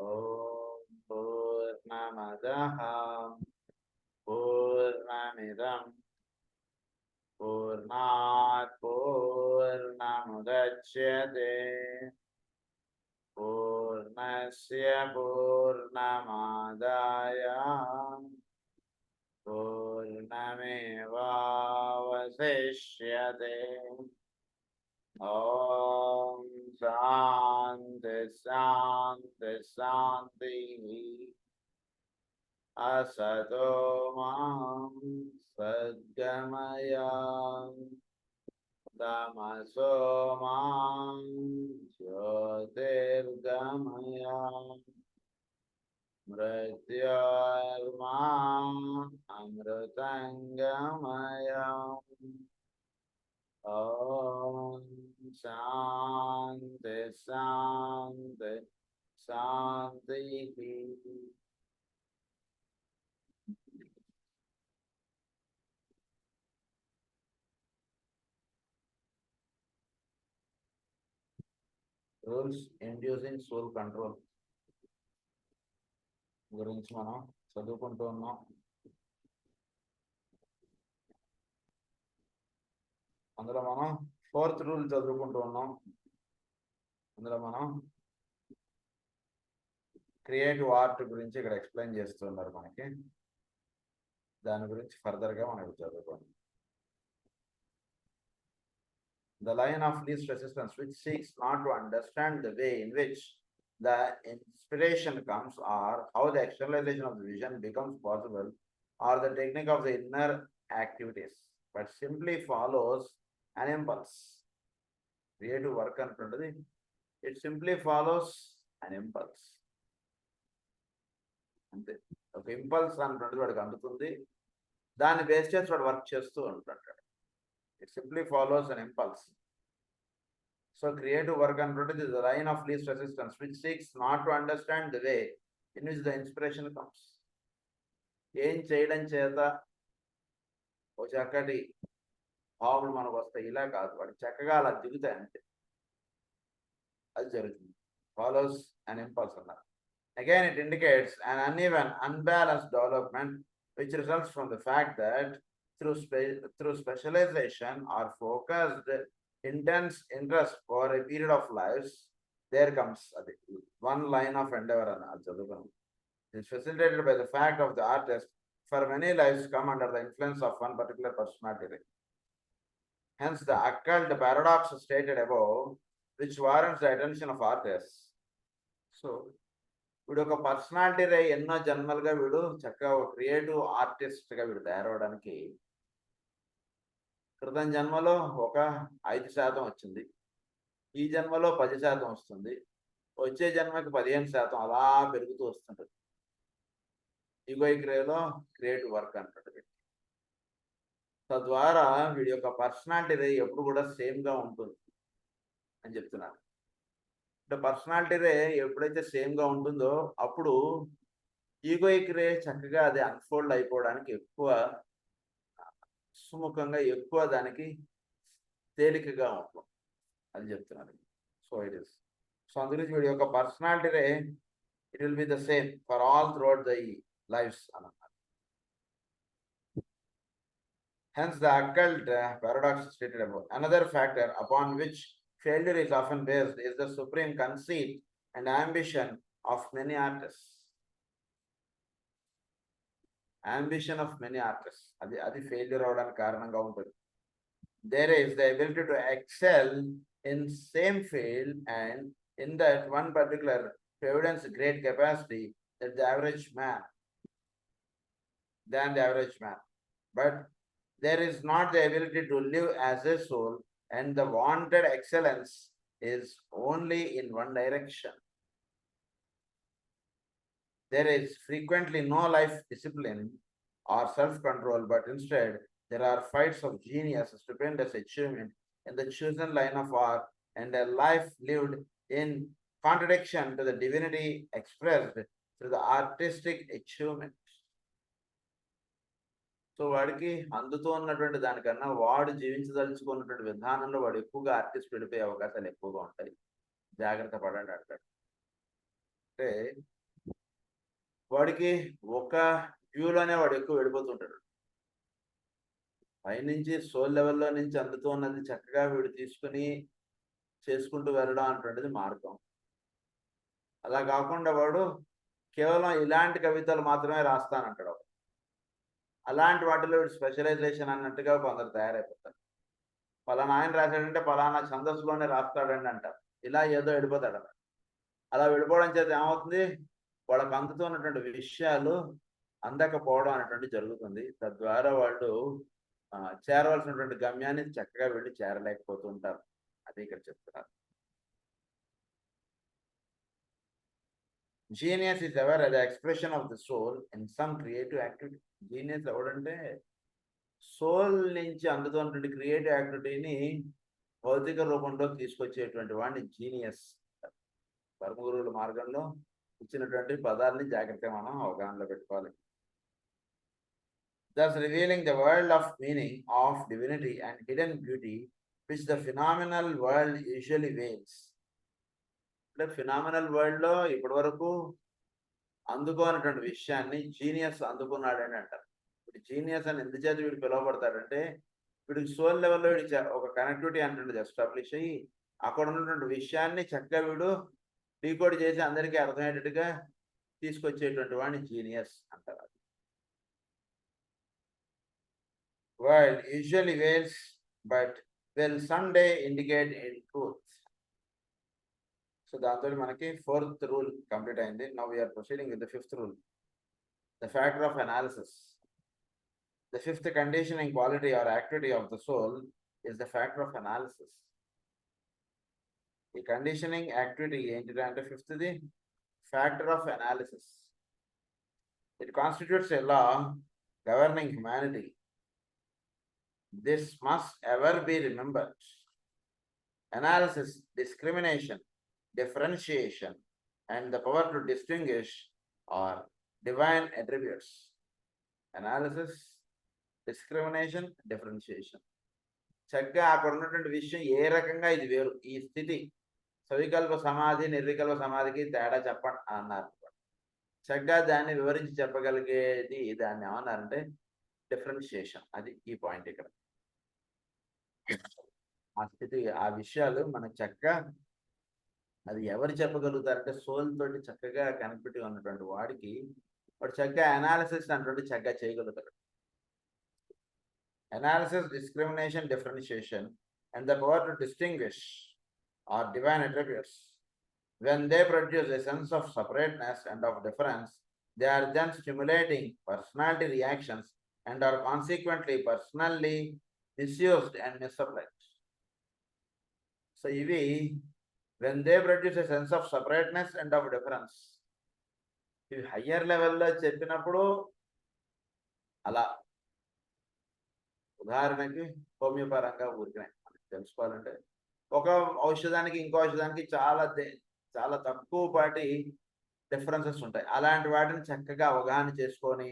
Om Purnamadaha Purnamidam Purnat Purnamudachyate Purnasya Purnamadaya Purnamevavasishyate. Om Shanti Shanti Shanti. Asato Ma Sadgamaya Tamaso Ma Jyotirgamaya Mrityorma Amritangamaya. Om Shanti Shanti Shanti. Rules inducing soul control గురించి మనం చదువుకుంటూ ఉన్నాం. అందులో మనం 4th rule చదువుకుంటూ ఉన్నాం. అందులో మనం క్రియేటివ్ ఆర్ట్ గురించి ఇక్కడ ఎక్స్ప్లెయిన్ చేస్తున్నారు మనకి. దాని గురించి ఫర్దర్గా మనం చదువుకోండి. The line of least resistance which seeks not to understand the way in which the inspiration comes, or how the externalization of the vision becomes possible, or the technique of the inner activities, but simply follows an impulse. Creative work antuntadi, it simply follows an impulse. ante oka impulse antuntadi vadiki andutundi, దాన్ని base చేసి వాడు work చేస్తూ ఉంటాడు. It simply follows an impulse. So creative work antuntadi is the line of least resistance which seeks not to understand the way in which the inspiration comes. ఏం చేయడం చేత ఓ చక్కటి భావనలు మనకు వస్తాయి, ఇలా కాదు, వాడు చక్కగా అలా దిగుతాయి అంతే. అది జరుగుతుంది. Follows an impulse అన్నారు. Again, it indicates an uneven, unbalanced development which results from the fact that through specialization or focused intense interest for a period of lives, there comes one line of endeavor. It is facilitated by the fact of the artist for many lives come under the influence of one particular personality. Hence, the occult paradox stated above, which warrants the attention of artists. So, వీడు ఒక personality రే ఎన్నో జన్మలుగా వీడు చక్కగా ఒక creative ఆర్టిస్ట్గా వీడు తయారవడానికి క్రితం జన్మలో ఒక 5% వచ్చింది, ఈ జన్మలో 10% వస్తుంది, వచ్చే జన్మకి 15% అలా పెరుగుతూ వస్తుంటుంది. ఈగోయిక్ రేలో క్రియేటివ్ వర్క్ అంటుంది. తద్వారా వీడి యొక్క పర్సనాలిటీ రే ఎప్పుడు కూడా సేమ్గా ఉంటుంది అని చెప్తున్నారు. అంటే పర్సనాలిటీ రే ఎప్పుడైతే సేమ్గా ఉంటుందో అప్పుడు ఈగోయిక్ రే చక్కగా అది అన్ఫోల్డ్ అయిపోవడానికి ఎక్కువ సుముఖంగా, ఎక్కువ దానికి తేలికగా ఉంటుంది అని చెప్తున్నారు. So it is. సో అందుగురించి వీడి యొక్క పర్సనాలిటీ రే it will be the same for all throughout the lives అన్నమాట. Hence, the occult paradox stated above. Another factor upon which failure is often based is the supreme conceit and ambition of many artists. Ambition of many artists. Adi failure avadani karananga untundi. There is the ability to excel in same field and in that one particular evidence great capacity than the average man. But there is not the ability to live as a soul, and the wanted excellence is only in one direction. There is frequently no life discipline or self-control, but instead there are fights of genius, stupendous achievement in the chosen line of art, and a life lived in contradiction to the divinity expressed through the artistic achievement. So వాడికి అందుతూ ఉన్నటువంటి దానికన్నా వాడు జీవించదలుచుకున్నటువంటి విధానంలో వాడు ఎక్కువగా artist వెళ్ళిపోయే అవకాశాలు ఎక్కువగా ఉంటాయి. జాగ్రత్త పడండి అంటాడు. అంటే వాడికి ఒక వ్యూలోనే వాడు ఎక్కువ వెళ్ళిపోతుంటాడు. పైనుంచి సోల్ లెవెల్లో నుంచి అందుతూ ఉన్నది చక్కగా వీడు తీసుకుని చేసుకుంటూ వెళ్ళడం అనేటువంటిది మార్గం. అలా కాకుండా వాడు కేవలం ఇలాంటి కవితలు మాత్రమే రాస్తానంటాడు. అలాంటి వాటిలో వీడు స్పెషలైజేషన్ అన్నట్టుగా కొందరు తయారైపోతారు. పలానా ఆయన రాశాడంటే పలానా ఛందస్సులోనే రాస్తాడండి అంటారు. ఇలా ఏదో వెళ్ళిపోతాడు అన్నమాట. అలా వెళ్ళిపోవడం చేత ఏమవుతుంది, వాళ్ళకు అందుతున్నటువంటి విషయాలు అందకపోవడం అనేటువంటి జరుగుతుంది. తద్వారా వాళ్ళు చేరవలసినటువంటి గమ్యాన్ని చక్కగా వెళ్ళి చేరలేకపోతూ ఉంటారు. అది ఇక్కడ చెప్తున్నారు. Genius is ever the expression of the soul in some creative activity. Genius ఎవడంటే సోల్ నుంచి అందుతున్నటువంటి క్రియేటివ్ యాక్టివిటీని భౌతిక రూపంలో తీసుకొచ్చేటువంటి వాడిని జీనియస్. ధర్మగురువుల మార్గంలో ఇచ్చినటువంటి పదాలని జాగ్రత్తగా మనం అవగాహనలో పెట్టుకోవాలి. Thus revealing the world of meaning, of divinity and hidden beauty, which the phenomenal world usually veils. అంటే ఫినామినల్ వరల్డ్ లో ఇప్పటి వరకు అందుకోనటువంటి విషయాన్ని జీనియస్ అందుకున్నాడని అంటారు. ఇప్పుడు జీనియస్ అని ఎందుచేత వీడు పిలువబడతాడంటే వీడికి సోల్ లెవెల్లో వీడి ఒక కనెక్టివిటీ అంటే ఎస్టాబ్లిష్ అయ్యి అక్కడ ఉన్నటువంటి విషయాన్ని చక్కగా వీడు డీకోడ్ చేసి అందరికీ అర్థమయ్యేటట్టుగా తీసుకొచ్చేటువంటి వాడిని జీనియస్ అంటారు. World usually veils, but will someday indicate in truth. So దాంతో మనకి 4th rule కంప్లీట్ అయింది. Now we are proceeding with the 5th rule, the factor of analysis. The 5th conditioning quality or activity of the soul is the factor of analysis. The conditioning activity ఏంటిదంటే 5th factor of analysis. It constitutes a law governing humanity. This must ever be remembered. Analysis, discrimination, differentiation, and the power to distinguish are divine attributes. Analysis, discrimination, differentiation. చక్కగా అక్కడ ఉన్నటువంటి విషయం ఏ రకంగా ఇది వేరు, ఈ స్థితి సవికల్ప సమాధి నిర్వికల్ప సమాధికి తేడా చెప్పండి అన్నారు. చక్కగా దాన్ని వివరించి చెప్పగలిగేది దాన్ని ఏమన్నారంటే డిఫరెన్షియేషన్. అది ఈ పాయింట్ ఇక్కడ. ఆ స్థితి ఆ విషయాలు మనకు చక్కగా అది ఎవరు చెప్పగలుగుతారంటే సోల్ తోటి చక్కగా కనెక్టివిటీ ఉన్నటువంటి వాడికి వాడు చక్కగా అనాలిసిస్ అంటే చక్కగా చేయగలుగుతాడు. Analysis, discrimination, differentiation and the power to distinguish or divine attributes. When they produce a sense of separateness and of difference, they are then stimulating personality reactions and are consequently personally misused and misapplied. So ivi when they produce a sense of separateness and of difference, ivi higher level lo cheppinappudu ala ఉదాహరణకి హోమియోపరంగా ఊరికినాయి మనకి తెలుసుకోవాలంటే ఒక ఔషధానికి ఇంకో ఔషధానికి చాలా తక్కువ పాటి differences ఉంటాయి. అలాంటి వాటిని చక్కగా అవగాహన చేసుకొని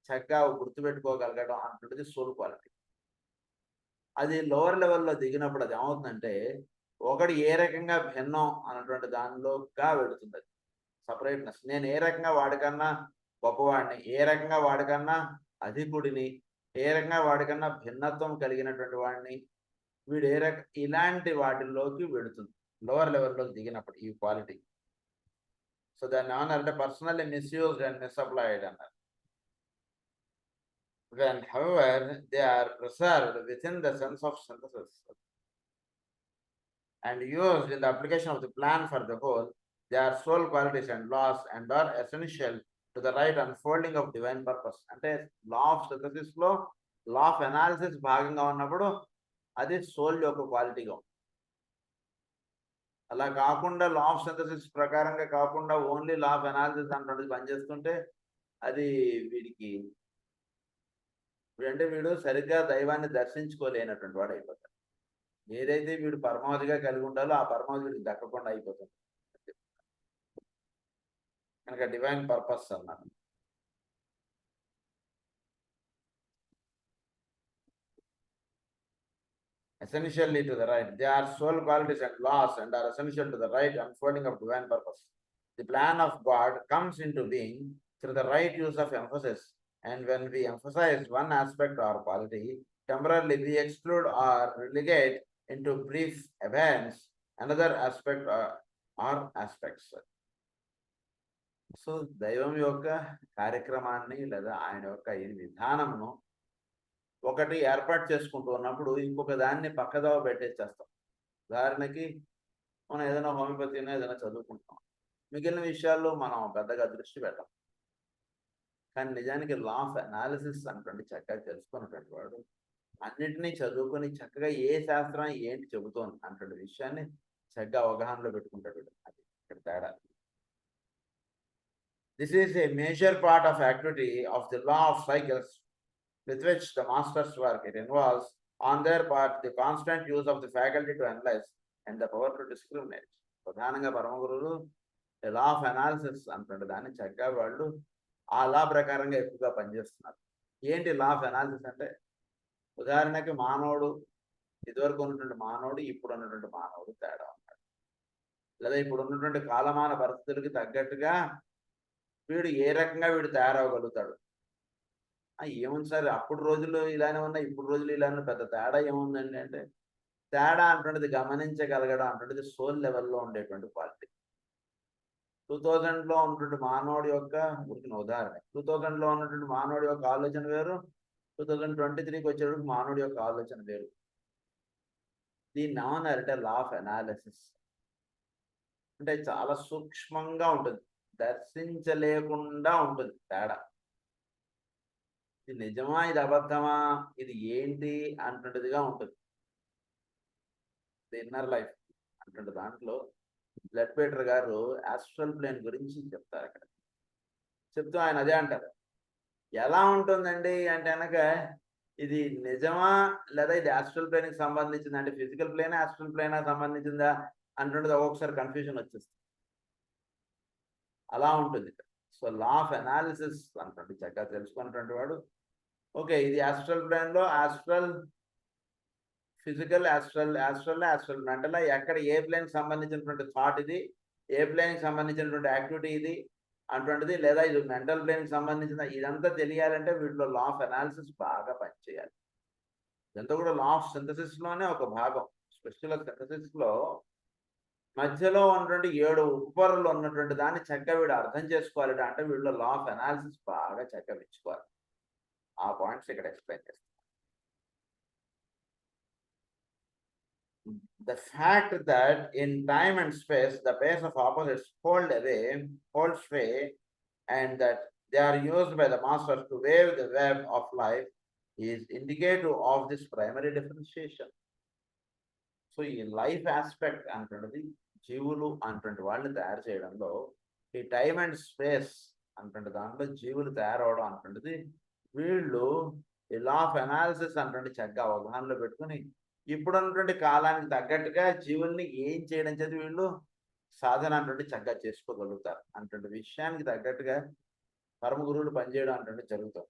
చక్కగా గుర్తుపెట్టుకోగలగడం అంటున్నది సోల్ క్వాలిటీ. అది లోవర్ లెవెల్లో దిగినప్పుడు అది ఏమవుతుందంటే ఒకటి ఏ రకంగా భిన్నం అన్నటువంటి దానిలోగా వెళుతుంది. సపరేట్నెస్, నేను ఏ రకంగా వాడికన్నా గొప్పవాడిని, ఏ రకంగా వాడికన్నా అధికుడిని, ఏ రకంగా వాడికన్నా భిన్నత్వం కలిగినటువంటి వాడిని, వీడు ఇలాంటి వాటిల్లోకి వెళుతుంది లోవర్ లెవెల్లోకి దిగినప్పుడు ఈ క్వాలిటీ. సో దాన్ని ఏమన్నారంటే పర్సనల్లీ మిస్యూజ్డ్ అండ్ మిస్అప్లైడ్ అన్నారు. When, however, they are preserved within the sense of synthesis and used in the application of the plan for the whole, they are soul qualities and laws and are essential to the right unfolding of divine purpose. అంటే law of synthesis లో లా of analysis భాగంగా ఉన్నప్పుడు అది soul యొక్క క్వాలిటీగా. అలా కాకుండా law of synthesis ప్రకారంగా కాకుండా ఓన్లీ లా ఆఫ్ అనాలిసిస్ అంటే పనిచేస్తుంటే అది వీడికి అంటే వీడు సరిగ్గా దైవాన్ని దర్శించుకోలేనటువంటి వాడు అయిపోతాడు. ఏదైతే వీడు పరమావధిగా కలిగి ఉండాలో ఆ పరమావధి వీడికి దక్కకుండా అయిపోతుంది కనుక డివైన్ పర్పస్ అన్నారు. Essentially to the right, they are soul qualities and laws and are essential to the right unfolding of divine purpose. the plan of God comes into being through the right use of emphasis. And when we emphasize one aspect or quality, temporarily we exclude or relegate into brief abeyance another aspect or aspects. So దైవం యొక్క కార్యక్రమాన్ని లేదా ఆయన యొక్క ఈ విధానమును ఒకటి ఏర్పాటు చేసుకుంటూ ఉన్నప్పుడు ఇంకొక దాన్ని పక్కదోవ పెట్టేసేస్తాం. ఉదాహరణకి మనం ఏదైనా హోమియోపతిని ఏదైనా చదువుకుంటాం, మిగిలిన విషయాల్లో మనం పెద్దగా దృష్టి పెట్టాం. కానీ నిజానికి లా ఆఫ్ అనాలిసిస్ అనుకోండి చక్కగా తెలుసుకున్నటువంటి వాడు అన్నింటినీ చదువుకొని చక్కగా ఏ శాస్త్రం ఏంటి చెబుతోంది అన్నటువంటి విషయాన్ని చక్కగా అవగాహనలో పెట్టుకుంటాడు. అది ఇక్కడ తేడా. This is a major part of activity of the law of cycles with which the masters work. It involves on their part the constant use of the faculty to analyze and the power to discriminate. ప్రధానంగా పరమగురువులు లా of analysis అంటుంటే దాన్ని చక్కగా వాళ్ళు ఆ లా ప్రకారంగా ఎక్కువగా పనిచేస్తున్నారు. ఏంటి లా ఆఫ్ అనాలిసిస్ అంటే, ఉదాహరణకి మానవుడు ఇదివరకు ఉన్నటువంటి మానవుడు ఇప్పుడు ఉన్నటువంటి మానవుడు తేడా ఉన్నాడు, లేదా ఇప్పుడు ఉన్నటువంటి కాలమాన పరిస్థితులకి తగ్గట్టుగా వీడు ఏ రకంగా వీడు తయారవగలుగుతాడు. ఏముంది సార్, అప్పుడు రోజులు ఇలానే ఉన్నాయి, ఇప్పుడు రోజులు ఇలానే, పెద్ద తేడా ఏముందండి అంటే, తేడా అంటున్నది గమనించగలగడం అంటున్నది సోల్ లెవెల్లో ఉండేటువంటి క్వాలిటీ. 2000లో ఉన్నటువంటి మానవుడి యొక్క ఉదాహరణ, 2000లో ఉన్నటువంటి మానవుడి యొక్క ఆలోచన వేరు, 2023కి వచ్చేటప్పుడు మానవుడి యొక్క ఆలోచన వేరు. దీన్ని ఏమన్నారంటే లా ఆఫ్ అనాలిసిస్. అంటే చాలా సూక్ష్మంగా ఉంటుంది, దర్శించలేకుండా ఉంటుంది తేడా. ఇది నిజమా, ఇది అబద్ధమా, ఇది ఏంటి అంటున్నదిగా ఉంటుంది. ది ఇన్నర్ లైఫ్ అంటుంటే దాంట్లో బ్లడ్ పీటర్ గారు ఆస్ట్రల్ ప్లేన్ గురించి చెప్తారు. అక్కడ చెప్తూ ఆయన అదే అంటారు, ఎలా ఉంటుందండి అంటే కనుక ఇది నిజమా లేదా ఇది ఆస్ట్రల్ ప్లేన్కి సంబంధించింది, అంటే ఫిజికల్ ప్లేన్ ఆస్ట్రల్ ప్లేనా సంబంధించిందా అంటున్నది ఒక్కొక్కసారి కన్ఫ్యూజన్ వచ్చేస్తుంది. అలా ఉంటుంది. సో లా ఆఫ్ అనాలిసిస్ అంటుంటే చక్కగా తెలుసుకున్నటువంటి వాడు, ఓకే ఇది ఆస్ట్రల్ ప్లేన్లో ఆస్ట్రల్ ఫిజికల్ ఆస్ట్రల్ మెంటల్, ఎక్కడ ఏ ప్లేన్కి సంబంధించినటువంటి థాట్ ఇది, ఏ ప్లేన్కి సంబంధించినటువంటి యాక్టివిటీ ఇది అటువంటిది, లేదా ఇది మెంటల్ ప్లేన్కి సంబంధించిన, ఇదంతా తెలియాలంటే వీటిలో లా ఆఫ్ అనాలిసిస్ బాగా పనిచేయాలి. ఇదంతా కూడా లా ఆఫ్ సింథసిస్లోనే ఒక భాగం. స్పెషల్ సింథసిస్లో మధ్యలో ఉన్నటువంటి 7 ఉపపొరలు ఉన్నటువంటి దాన్ని చక్కగా వీడు అర్థం చేసుకోవాలి అంటే వీళ్ళు లా ఆఫ్ అనాలిసిస్ బాగా చక్కగా ఇచ్చుకోవాలి. ఆ పాయింట్స్ ఇక్కడ ఎక్స్ప్లెయిన్ చేస్తాను. The fact that in time and space the pace of opposites hold sway, and that they are used by the masters to wave the web of life is indicative of this primary differentiation. So ఈ life aspect అంటున్నది జీవులు అంటువంటి వాళ్ళని తయారు చేయడంలో, ఈ time and space అంటుంటే దాంట్లో జీవులు తయారవడం అంటుంటుంది వీళ్ళు ఈ లా ఆఫ్ అనాలిసిస్ అంటుంటే చక్కగా అవగాహనలో పెట్టుకుని ఇప్పుడు ఉన్నటువంటి కాలానికి తగ్గట్టుగా జీవుల్ని ఏం చేయడం చేత వీళ్ళు సాధన అంటుంటే చక్కగా చేసుకోగలుగుతారు అంటువంటి విషయానికి తగ్గట్టుగా పరమ గురువులు పనిచేయడం అంటుంటే జరుగుతాం.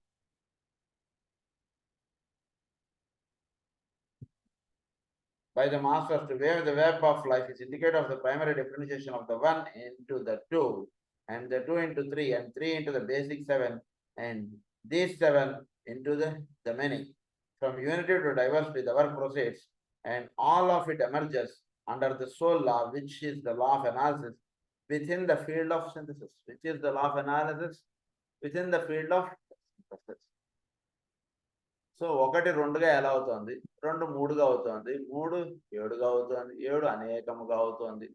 By the masters to wave the web of life is indicator of the primary differentiation of the 1 into the 2, and the 2 into 3, and 3 into the basic 7, and these 7 into the many. From unity to diversity, the work proceeds, and all of it emerges under the soul law, which is the law of analysis within the field of synthesis. Which is the law of analysis within the field of synthesis. So 1 2గా ఎలా అవుతుంది, 2 3గా అవుతుంది, 3 7గా అవుతుంది, 7 అనేకముగా అవుతుంది.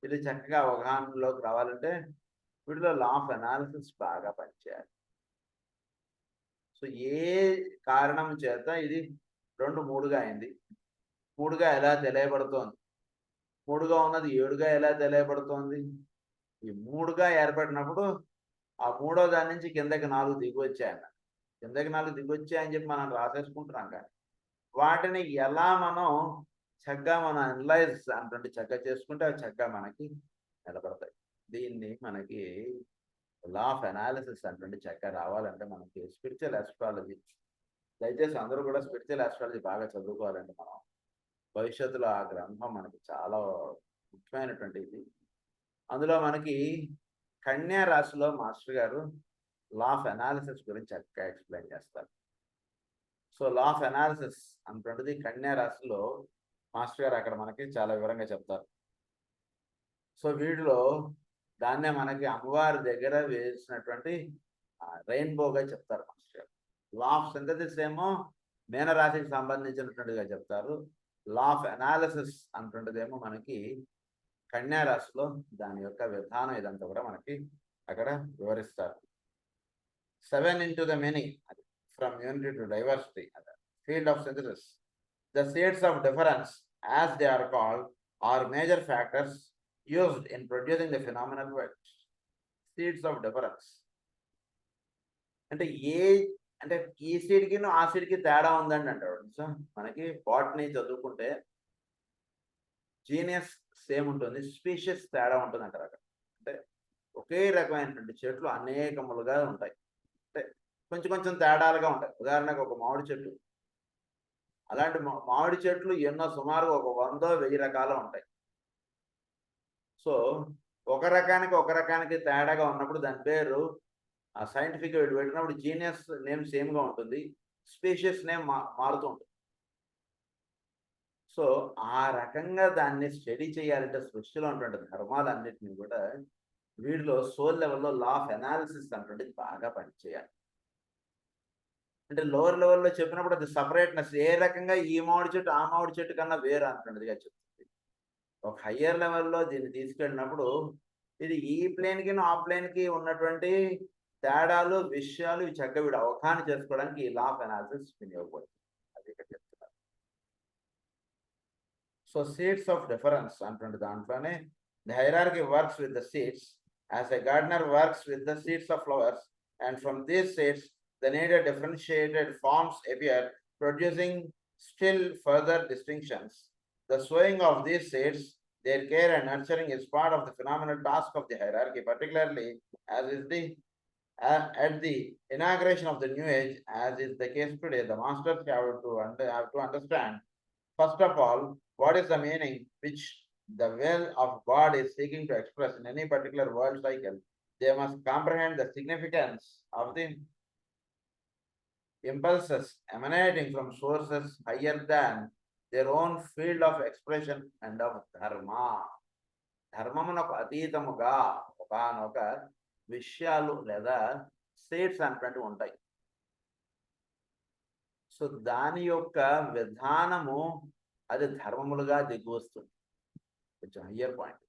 ఇది చక్కగా అవగాహనలోకి రావాలంటే వీటిలో లా of analysis బాగా పనిచేయాలి. సో ఏ కారణం చేత ఇది 2 3గా అయింది, 3గా ఎలా తెలియబడుతోంది, 3గా ఉన్నది 7గా ఎలా తెలియబడుతోంది, ఈ 3గా ఏర్పడినప్పుడు ఆ 3వ దాని నుంచి కిందకి 4 దిగి వచ్చాయన్న, కిందకి 4 దిగొచ్చాయని చెప్పి మనం రాసేసుకుంటున్నాం. కానీ వాటిని ఎలా మనం చక్కగా మనం అనలైజ్ అంటే చక్కగా చేసుకుంటే అవి చక్కగా మనకి నిలబడతాయి. దీన్ని మనకి లా ఆఫ్ అనాలిసిస్ అంటే చక్కగా రావాలంటే మనకి స్పిరిచువల్ ఆస్ట్రాలజీ, దయచేసి అందరూ కూడా స్పిరిచువల్ ఆస్ట్రాలజీ బాగా చదువుకోవాలంటే మనం భవిష్యత్తులో ఆ గ్రంథం మనకి చాలా ముఖ్యమైనటువంటి ఇది. అందులో మనకి కన్యా రాశిలో మాస్టర్ గారు లా ఆఫ్ అనాలిసిస్ గురించి చక్కగా ఎక్స్ప్లెయిన్ చేస్తారు. సో లా ఆఫ్ అనాలిసిస్ అంటుంటుంది కన్యా రాశిలో మాస్టర్ గారు అక్కడ మనకి చాలా వివరంగా చెప్తారు. సో వీటిలో దాన్నే మనకి అమ్మవారి దగ్గర వేసినటువంటి రెయిన్బోగా చెప్తారు మాస్టర్ గారు. లా ఆఫ్ సింథసిస్ ఏమో మీనరాశికి సంబంధించినటువంటిగా చెప్తారు. లా ఆఫ్ అనాలిసిస్ అంటుండేమో మనకి కన్యా రాశిలో దాని యొక్క విధానం ఇదంతా కూడా మనకి అక్కడ వివరిస్తారు. 7 into the many, from unity to diversity, field of synthesis. The seeds of difference, as they are called, are major factors used in producing the phenomenal world. Seeds of difference. అంటే ఈ సీడ్కి ఆ సీడ్కి తేడా ఉందండి అంటాడు. సో మనకి botany చదువుకుంటే genius same ఉంటుంది, spacious తేడా ఉంటుంది అంటారు అక్కడ. అంటే ఒకే రకమైనటువంటి చెట్లు అనేకములుగా ఉంటాయి, అంటే కొంచెం కొంచెం తేడాలుగా ఉంటాయి. ఉదాహరణకు ఒక మామిడి చెట్టు, అలాంటి మామిడి చెట్లు ఎన్నో సుమారు ఒక 100-1000 రకాలు ఉంటాయి. సో ఒక రకానికి తేడాగా ఉన్నప్పుడు దాని పేరు సైంటిఫిక్ పెట్టినప్పుడు జీనియస్ నేమ్ సేమ్గా ఉంటుంది, స్పీషియస్ నేమ్ మారుతూ ఉంటుంది. సో ఆ రకంగా దాన్ని స్టడీ చేయాలంటే సృష్టిలో ఉన్నటువంటి ధర్మాలన్నింటినీ కూడా వీటిలో సోల్ లెవెల్లో లా ఆఫ్ అనాలిసిస్ అంటే బాగా పనిచేయాలి. అంటే లోవర్ లెవెల్లో చెప్పినప్పుడు అది సపరేట్నెస్, ఏ రకంగా ఈ మామిడి చెట్టు ఆ మామిడి చెట్టు కన్నా వేరు అంటున్నదిగా చెప్తుంది. ఒక హయ్యర్ లెవెల్లో దీన్ని తీసుకెళ్ళినప్పుడు ఇది ఈ ప్లేన్కి ఆ ప్లేన్కి ఉన్నటువంటి తేడాలు విషయాలు చక్కగా వీడు అవగాహన చేసుకోవడానికి ఈ లా ఆఫ్ అనాలిసిస్ వినియోగపడుతుంది. అది ఇక్కడ చెప్తున్నారు. సో సీడ్స్ ఆఫ్ డిఫరెన్స్ అంటుండే దాంట్లోనే the hierarchy works with the seeds as a gardener works with the seeds of flowers, and from these seeds the needed differentiated forms appear, producing still further distinctions. The sowing of these seeds, their care and nurturing is part of the phenomenal task of the hierarchy, particularly as is the at the inauguration of the new age, as is the case today. The masters have to understand, first of all, what is the meaning which the will of God is seeking to express in any particular world cycle. They must comprehend the significance of the impulses emanating from sources higher than their own field of expression and of dharma. ధర్మమునకు అతీతముగా ఒకనొక విషయాలు లేదా states అన్నటువంటి ఉంటాయి. So దాని యొక్క విధానము అది ధర్మములుగా దిగి వస్తుంది. కొంచెం హయ్యర్ పాయింట్.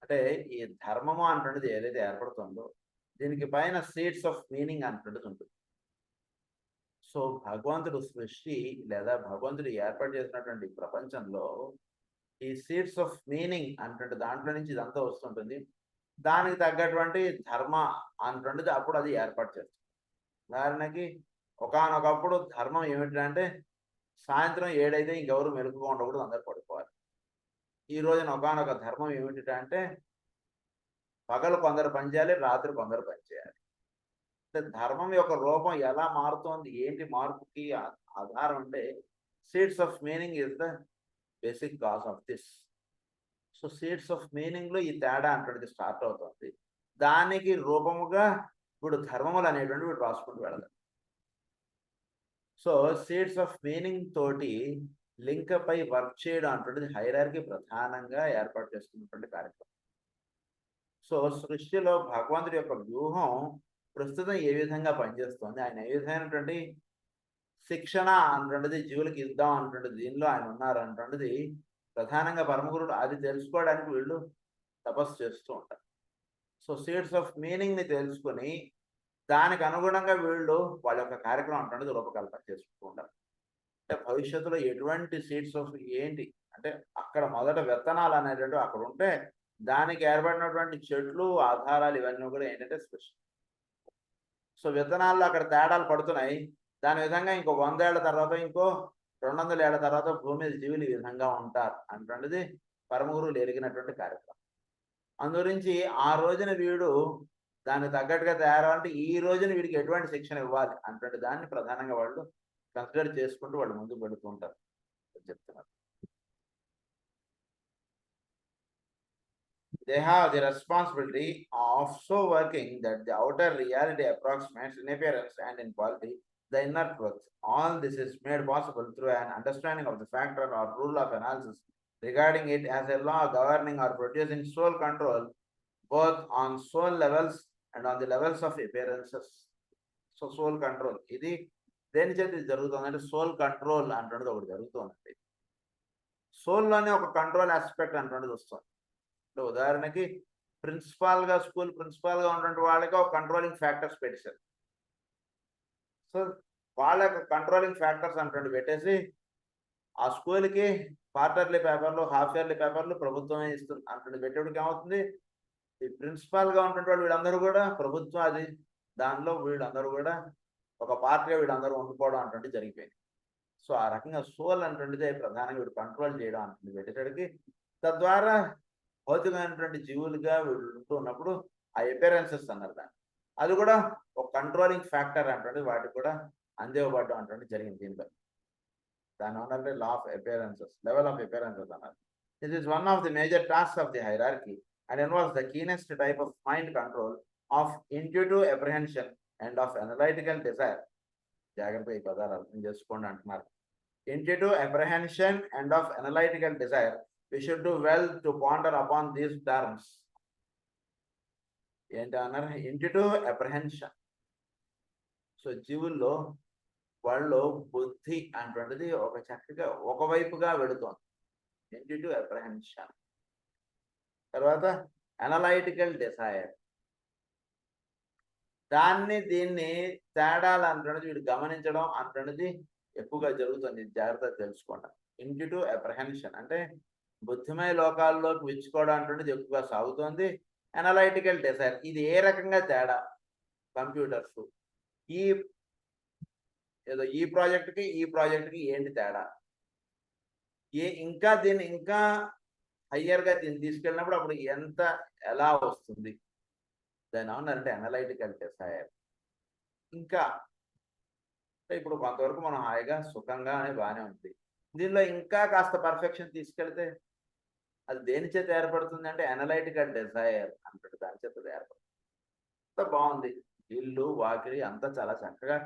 అంటే ఈ ధర్మము అంటున్నది ఏదైతే ఏర్పడుతుందో దీనికి పైన సీడ్స్ ఆఫ్ మీనింగ్ అంటున్నది ఉంటుంది. సో భగవంతుడు సృష్టి లేదా భగవంతుడు ఏర్పాటు చేసినటువంటి ప్రపంచంలో ఈ సీడ్స్ ఆఫ్ మీనింగ్ అంటే దాంట్లో నుంచి ఇదంతా వస్తుంటుంది. దానికి తగ్గటువంటి ధర్మ అంటుండేది అప్పుడు అది ఏర్పాటు చేస్తుంది. ఉదాహరణకి ఒకానొకప్పుడు ధర్మం ఏమిటంటే సాయంత్రం 7 అయితే ఇంకెవరు మెలుగుగా ఉండకూడదు, అందరు పడుకోవాలి. ఈ రోజున ఒకానొక ధర్మం ఏమిటంటే పగలు కొందరు పనిచేయాలి, రాత్రి కొందరు పనిచేయాలి. ధర్మం యొక్క రూపం ఎలా మారుతోంది, ఏంటి మార్పుకి ఆధారం అంటే seeds of meaning is the basic cause of this. So seeds of meaning లో ఈ తేడా అంటే స్టార్ట్ అవుతుంది. దానికి రూపముగా ఇప్పుడు ధర్మములు అనేటువంటి వీడు రాసుకుంటూ వెళదాం. సో సీడ్స్ ఆఫ్ మీనింగ్ తోటి లింక్ పై వర్క్ చేయడం అంటున్నది హైరార్కీ ప్రధానంగా ఏర్పాటు చేస్తున్నటువంటి కార్యక్రమం. సో సృష్టిలో భగవంతుడి యొక్క వ్యూహం ప్రస్తుతం ఏ విధంగా పనిచేస్తుంది, ఆయన ఏ విధమైనటువంటి శిక్షణ అంటున్నది జీవులకి ఇద్దాం అంటున్నది దీనిలో ఆయన ఉన్నారు అంటున్నది ప్రధానంగా పరమగురుడు అది తెలుసుకోవడానికి వీళ్ళు తపస్సు చేస్తూ ఉంటారు. సో సీడ్స్ ఆఫ్ మీనింగ్ ని తెలుసుకొని దానికి అనుగుణంగా వీళ్ళు వాళ్ళ యొక్క కార్యక్రమం అంటున్నది రూపకల్పన చేసుకుంటూ ఉంటారు. అంటే భవిష్యత్తులో ఎటువంటి సీడ్స్ ఆఫ్ ఏంటి అంటే అక్కడ మొదట విత్తనాలు అనేటువంటి అక్కడ ఉంటే దానికి ఏర్పడినటువంటి చెట్లు ఆధారాలు ఇవన్నీ కూడా ఏంటంటే స్పెషల్. సో విత్తనాల్లో అక్కడ తేడాలు పడుతున్నాయి. దాని విధంగా ఇంకో 100 ఏళ్ల తర్వాత ఇంకో 200 ఏళ్ల తర్వాత భూమి మీద జీవులు ఈ విధంగా ఉంటారు అంటున్నది పరమగురువులు ఎరిగినటువంటి కార్యక్రమం. అందుగురించి ఆ రోజున వీడు దానికి తగ్గట్టుగా తయారంటే ఈ రోజున వీడికి ఎటువంటి శిక్షణ ఇవ్వాలి అంటే దాన్ని ప్రధానంగా వాళ్ళు కన్సిడర్ చేసుకుంటూ వాళ్ళు ముందుకు పెడుతూ ఉంటారు చెప్తున్నారు. they have the responsibility of so working that the outer reality approximates in appearance and in quality the inner truth. All this is made possible through an understanding of the factor or rule of analysis regarding it as a law governing or producing soul control both on soul levels and on the levels of appearances. So soul control ఇది దేని చేత ఇది జరుగుతుందంటే soul control అంటున్నది ఒకటి జరుగుతుందండి. సోల్లోనే ఒక control aspect అంటున్నది వస్తుంది. అంటే ఉదాహరణకి స్కూల్ ప్రిన్సిపాల్గా ఉన్నటువంటి వాళ్ళకి ఒక కంట్రోలింగ్ ఫ్యాక్టర్స్ పెట్టేశారు. సో వాళ్ళ కంట్రోలింగ్ ఫ్యాక్టర్స్ అంటున్నది పెట్టేసి ఆ స్కూల్కి క్వార్టర్లీ పేపర్లు హాఫ్ ఇయర్లీ పేపర్లు ప్రభుత్వమే ఇస్తుంది అంటున్నది పెట్టేటికి ఏమవుతుంది, ఈ ప్రిన్సిపాల్గా ఉన్నటువంటి వాళ్ళు వీళ్ళందరూ కూడా ప్రభుత్వం అది దానిలో వీళ్ళందరూ కూడా ఒక పార్టీగా వీళ్ళందరూ ఉండిపోవడం అటువంటి జరిగిపోయింది. సో ఆ రకంగా సోల్ అంటుంటిదే ప్రధానంగా వీడు కంట్రోల్ చేయడం అంటుంది పెట్టేటడికి. తద్వారా భౌతికమైనటువంటి జీవులుగా వీళ్ళు ఉంటూ ఉన్నప్పుడు ఆ అపియరెన్సెస్ అన్నారు దాన్ని, అది కూడా ఒక కంట్రోలింగ్ ఫ్యాక్టర్ అంటే వాటికి కూడా అందివ్వబడడం అంటే జరిగింది. దీనిలో దాని వల్ల law of appearances, level of appearances అన్నారు. This is one of the major task of the hierarchy and involves the keenest type of mind control of intuitive apprehension and of analytical desire. జాగ్రత్త ఈ పదాలు అర్థం చేసుకోండి అంటున్నారు. Intuitive apprehension and of analytical desire. We should do well to ponder upon these terms. ఏంటి అన్నారు? Intuitive apprehension. So జీవుల్లో వాళ్ళు బుద్ధి అంటువంటిది ఒక చక్కగా ఒకవైపుగా వెళుతోంది, ఇంట్యూటివ్ అప్రహెన్షన్. తర్వాత అనలైటికల్ డిజైర్, దీన్ని తేడాలు అంటున్నది వీడు గమనించడం అంటున్నది ఎక్కువగా జరుగుతుంది. జాగ్రత్తగా తెలుసుకోండి. ఇంట్యూటివ్ అప్రహెన్షన్ అంటే బుద్ధిమయ లోకాల్లోకి విచ్చుకోవడం అంటున్నది ఎక్కువగా సాగుతోంది. అనలైటికల్ డిజైర్ ఇది ఏ రకంగా తేడా, కంప్యూటర్స్ ఈ ప్రాజెక్ట్కి ఏంటి తేడా, ఇంకా దీన్ని ఇంకా హయ్యర్గా దీన్ని తీసుకెళ్ళినప్పుడు అప్పుడు ఎలా వస్తుంది, దాని ఏమన్నారంటే అనలైటికల్ డిజైర్. ఇంకా ఇప్పుడు కొంతవరకు మనం హాయిగా సుఖంగా అని బాగానే ఉంది, దీనిలో ఇంకా కాస్త పర్ఫెక్షన్ తీసుకెళ్తే అది దేని చేత ఏర్పడుతుంది అంటే అనలైటికల్ డిజైర్ అంటాడు, దాని చేత ఏర్పడుతుంది. బాగుంది, ఇల్లు వాకిలి అంతా చాలా చక్కగా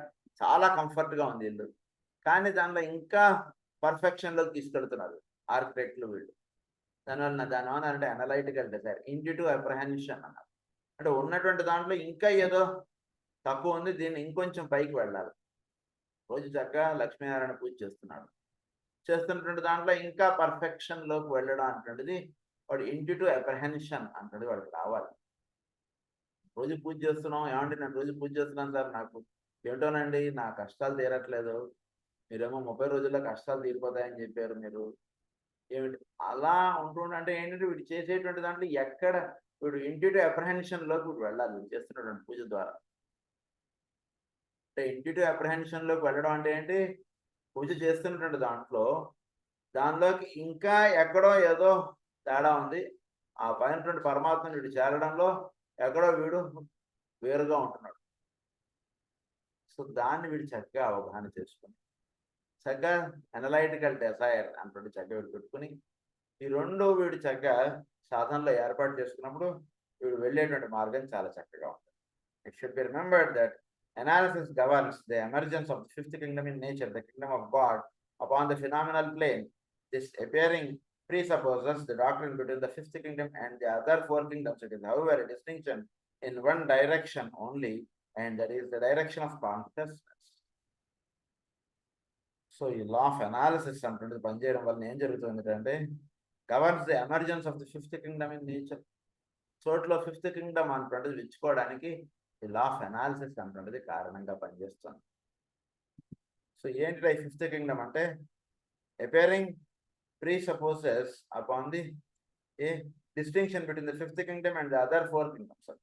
చాలా కంఫర్ట్గా ఉంది ఇల్లు, కానీ దానిలో ఇంకా పర్ఫెక్షన్లోకి తీసుకెళ్తున్నారు ఆర్కిటెక్ట్లు వీళ్ళు. దానివల్ల అంటే అనలైటికల్ డిజైర్, ఇంట్యూటివ్ అప్రహెన్షన్ అన్నారు. అంటే ఉన్నటువంటి దాంట్లో ఇంకా ఏదో తక్కువ ఉంది, దీన్ని ఇంకొంచెం పైకి వెళ్ళాలి. రోజు చక్కగా లక్ష్మీనారాయణ పూజ చేస్తున్నటువంటి దాంట్లో ఇంకా పర్ఫెక్షన్లోకి వెళ్ళడం అంటున్నది వాడు ఇంట్యూటివ్ అప్రహెన్షన్ అంటున్నది వాడికి రావాలి. రోజు పూజ చేస్తున్నాం, ఏమంటే నేను రోజు పూజ చేస్తున్నాను సార్, నాకు ఏమిటోనండి నా కష్టాలు తీరట్లేదు, మీరేమో 30 రోజుల్లో కష్టాలు తీరిపోతాయని చెప్పారు, మీరు ఏమిటి అలా ఉంటుండే అంటే ఏంటంటే వీడు చేసేటువంటి దాంట్లో ఎక్కడ వీడు ఇంట్యూటివ్ అప్రహెన్షన్లోకి వీడు వెళ్ళాలి వీడు చేస్తున్నటువంటి పూజ ద్వారా. అంటే ఇంట్యూటివ్ అప్రహెన్షన్లోకి వెళ్ళడం అంటే ఏంటి, పూజ చేస్తున్నటువంటి దానిలోకి ఇంకా ఎక్కడో ఏదో తేడా ఉంది, ఆ పైనటువంటి పరమాత్మని వీడు చేరడంలో ఎక్కడో వీడు వేరుగా ఉంటున్నాడు. సో దాన్ని వీడు చక్కగా అవగాహన చేసుకుని చక్కగా అనలైటికల్ డిజైర్ అంటుంటే చక్కగా వీడు పెట్టుకుని ఈ రెండు వీడు చక్కగా సాధనలో ఏర్పాటు చేసుకున్నప్పుడు వీడు వెళ్ళేటువంటి మార్గం చాలా చక్కగా ఉంటుంది. It should be remembered that analysis governs the emergence of the fifth kingdom in nature, the kingdom of God upon the phenomenal plane. This appearing presupposes the doctrine between the fifth kingdom and the other four kingdoms. It is, however, a distinction in one direction only, and that is the direction of consciousness. So, ఈ law of analysis అంటుంటే పనిచేయడం వల్ల ఏం జరుగుతుంది అంటే governs the emergence of the fifth kingdom in nature. చోట్ల fifth Kingdom అంటుంటే విచ్చుకోవడానికి ఈ లా ఆఫ్ అనాలిసిస్ అంటున్నది కారణంగా పనిచేస్తుంది. సో ఏంటి ఈ ఫిఫ్త్ కింగ్డమ్ అంటే appearing presupposes upon the A distinction between the fifth Kingdom and the other four kingdoms.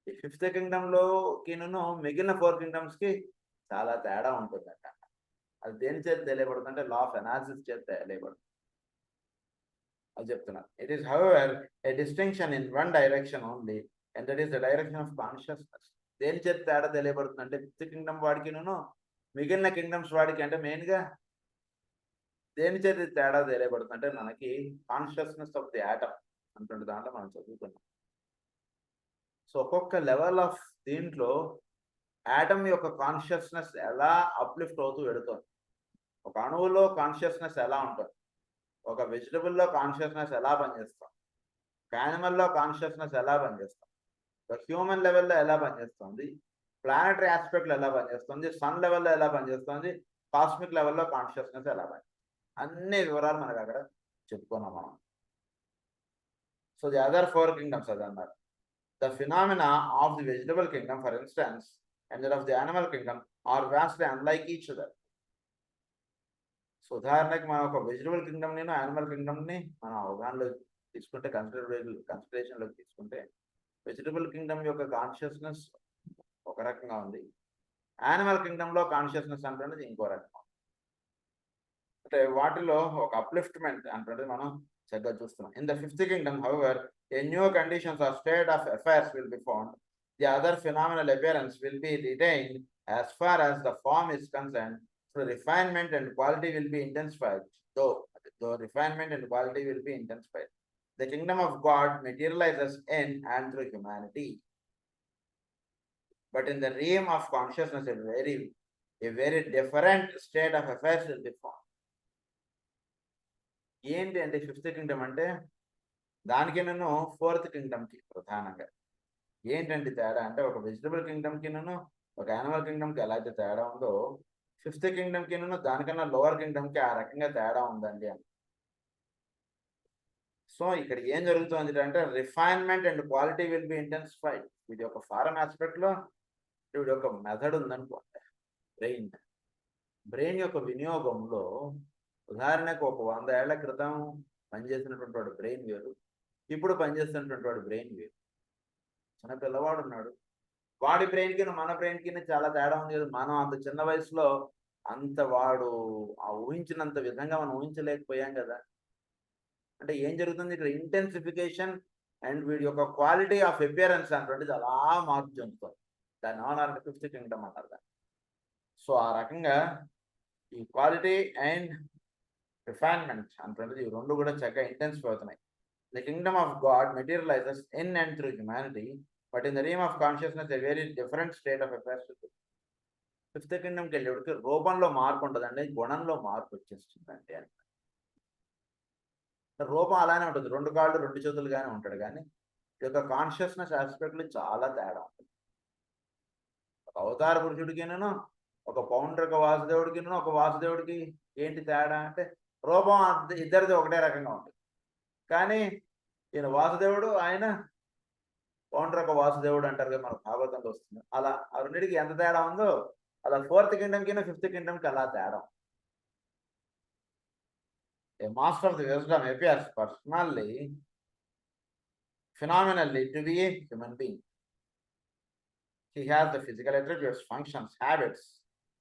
ఈ ఫిఫ్త్ కింగ్డమ్లోకిను మిగిలిన ఫోర్ కింగ్డమ్స్కి చాలా తేడా ఉంటుందట. అది దేని చేత తెలియబడుతుందంటే లా ఆఫ్ అనాలిసిస్ చేత తెలియబడుతుంది అది చెప్తున్నారు. It is however A distinction in one direction only, and that is the direction of consciousness. దేని చేత తేడా తెలియబడుతుంది అంటే ఫిఫ్త్ కింగ్డమ్ వాడికిను మిగిలిన కింగ్డమ్స్ వాడికి అంటే మెయిన్గా దేని చేత తేడా తెలియబడుతుంది అంటే మనకి కాన్షియస్నెస్ ఆఫ్ ది ఆటమ్, అంటుండే దాంట్లో మనం చదువుకున్నాం. సో ఒక్కొక్క లెవెల్ ఆఫ్ దీంట్లో యాటమ్ యొక్క కాన్షియస్నెస్ ఎలా అప్లిఫ్ట్ అవుతూ వెళుతుంది. ఒక అణువులో కాన్షియస్నెస్ ఎలా ఉంటుంది, ఒక వెజిటబుల్లో కాన్షియస్నెస్ ఎలా పనిచేస్తాం, ఒక యానిమల్లో కాన్షియస్నెస్ ఎలా పనిచేస్తాం, ఒక హ్యూమన్ లెవెల్లో ఎలా పనిచేస్తుంది, ప్లానటరీ ఆస్పెక్ట్లో ఎలా పనిచేస్తుంది, సన్ లెవెల్లో ఎలా పనిచేస్తుంది, కాస్మిక్ లెవెల్లో కాన్షియస్నెస్ ఎలా పనిచేస్తుంది, అన్ని వివరాలు మనకు అక్కడ చెప్పుకున్నాం మనం. సో ది అదర్ 4 kingdoms అది అన్నారు. The phenomena of the vegetable kingdom, for instance, and that of the animal kingdom are vastly unlike each other. So ఉదాహరణకి మనం ఒక వెజిటబుల్ కింగ్డమ్ని యానిమల్ కింగ్డమ్ని మనం అవగాహనలో తీసుకుంటే, కన్సిడరేషన్లోకి తీసుకుంటే, వెజిటబుల్ కింగ్డమ్ యొక్క కాన్షియస్నెస్ ఒక రకంగా ఉంది, యానిమల్ కింగ్డమ్లో కాన్షియస్నెస్ అంటున్నది ఇంకో రకంగా. అంటే వాటిలో ఒక అప్లిఫ్ట్మెంట్ అంటున్నది మనం చక్కగా చూస్తున్నాం. In the 5th kingdom, however, a new conditions or state of affairs will be found. The other phenomenal appearance will be retained as far as the form is concerned. So refinement and quality will be intensified. Though refinement and quality will be intensified. The kingdom of God materializes in and through humanity. But in the realm of consciousness, a very different state of affairs will be found. ఏంటి అంటే 5th kingdom అంటే దానికి నేను 4th kingdomకి ప్రధానంగా ఏంటంటే తేడా అంటే, ఒక వెజిటబుల్ కింగ్డమ్కి ఒక యానిమల్ కింగ్డమ్కి ఎలా అయితే తేడా ఉందో, 5th kingdomకి దానికన్నా లోవర్ కింగ్డమ్కి ఆ రకంగా తేడా ఉందండి అని. సో ఇక్కడ ఏం జరుగుతుంది అంటే, refinement and quality will be intensified. వీడి యొక్క ఫారం ఆస్పెక్ట్లో వీడి యొక్క మెథడ్ ఉందనుకోండి, బ్రెయిన్ యొక్క వినియోగంలో ఉదాహరణకు ఒక 100 ఏళ్ల క్రితం పనిచేసినటువంటి వాడు బ్రెయిన్ వేరు, ఇప్పుడు పనిచేస్తున్నటువంటి వాడు బ్రెయిన్ వేరు. చిన్న పిల్లవాడు ఉన్నాడు, వాడి బ్రెయిన్కి మన బ్రెయిన్కి చాలా తేడా ఉంది కదా. మనం అంత చిన్న వయసులో అంత వాడు ఆ ఊహించినంత విధంగా మనం ఊహించలేకపోయాం కదా. అంటే ఏం జరుగుతుంది ఇక్కడ, ఇంటెన్సిఫికేషన్ అండ్ వీడి యొక్క క్వాలిటీ ఆఫ్ అపియరెన్స్ అనేటువంటిది అలా మార్పు చెందుతుంది. దాన్ని ఏమన్నారు, 5th kingdom అన్నారు దాన్ని. సో ఆ రకంగా ఈ క్వాలిటీ అండ్ రిఫైన్మెంట్ అనేటువంటిది ఈ రెండు కూడా చక్కగా ఇంటెన్సిఫై అవుతున్నాయి. The kingdom of God materialises in and through humanity, but in the realm of consciousness a very different state of affairs. 5th kingdomకి వెళ్ళేటికి రూపంలో మార్పు ఉంటుందండి, గుణంలో మార్పు వచ్చేస్తుందండి అని. రూపం అలానే ఉంటుంది, 2 కాళ్ళు 2 చేతులుగానే ఉంటాడు, కానీ ఈ యొక్క కాన్షియస్నెస్ ఆస్పెక్ట్లో చాలా తేడా ఉంటుంది. ఒక అవతార పురుషుడికి ఒక పౌండ్రక వాసుదేవుడికి ఒక వాసుదేవుడికి ఏంటి తేడా అంటే, రూపం ఇద్దరిది ఒకటే రకంగా ఉంటుంది, కానీ ఈయన వాసుదేవుడు, ఆయన పౌండ్రక వాసుదేవుడు అంటారు కదా, మనకు భాగవతంలో వస్తుంది. అలా ఆ రెండింటికి ఎంత తేడా ఉందో, అలా 4th kingdomకి 5th kingdomకి అలా తేడా. A master of the wisdom appears personally, phenomenally to be a human being. He has the physical attributes, functions, habits,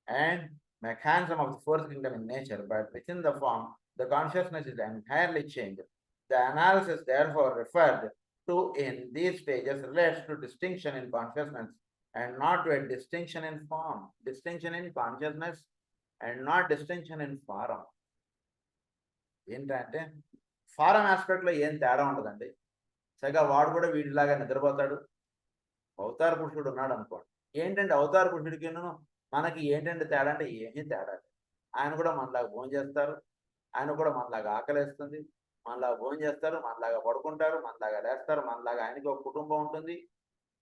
and mechanism of the 4th kingdom in nature, but within the form, the consciousness is entirely changed. The analysis therefore referred to in these stages relates to distinction in consciousness and not to a distinction in form. Distinction in consciousness and not distinction in form. ఏంటంటే form ఆస్పెక్ట్లో ఏం తేడా ఉండదండి. సరిగా వాడు కూడా వీడిలాగా నిద్రపోతాడు. అవతార పురుషుడు ఉన్నాడు అనుకోండి, ఏంటంటే అవతార పురుషుడికి మనకి ఏంటంటే తేడా అంటే ఏమీ తేడా. ఆయన కూడా మనలాగా భోజనం చేస్తారు, ఆయన కూడా మనలాగా ఆకలేస్తుంది, మనలాగా భోజనం చేస్తారు, మనలాగా పడుకుంటారు, మనలాగా లేస్తారు, మనలాగా ఆయనకి ఒక కుటుంబం ఉంటుంది,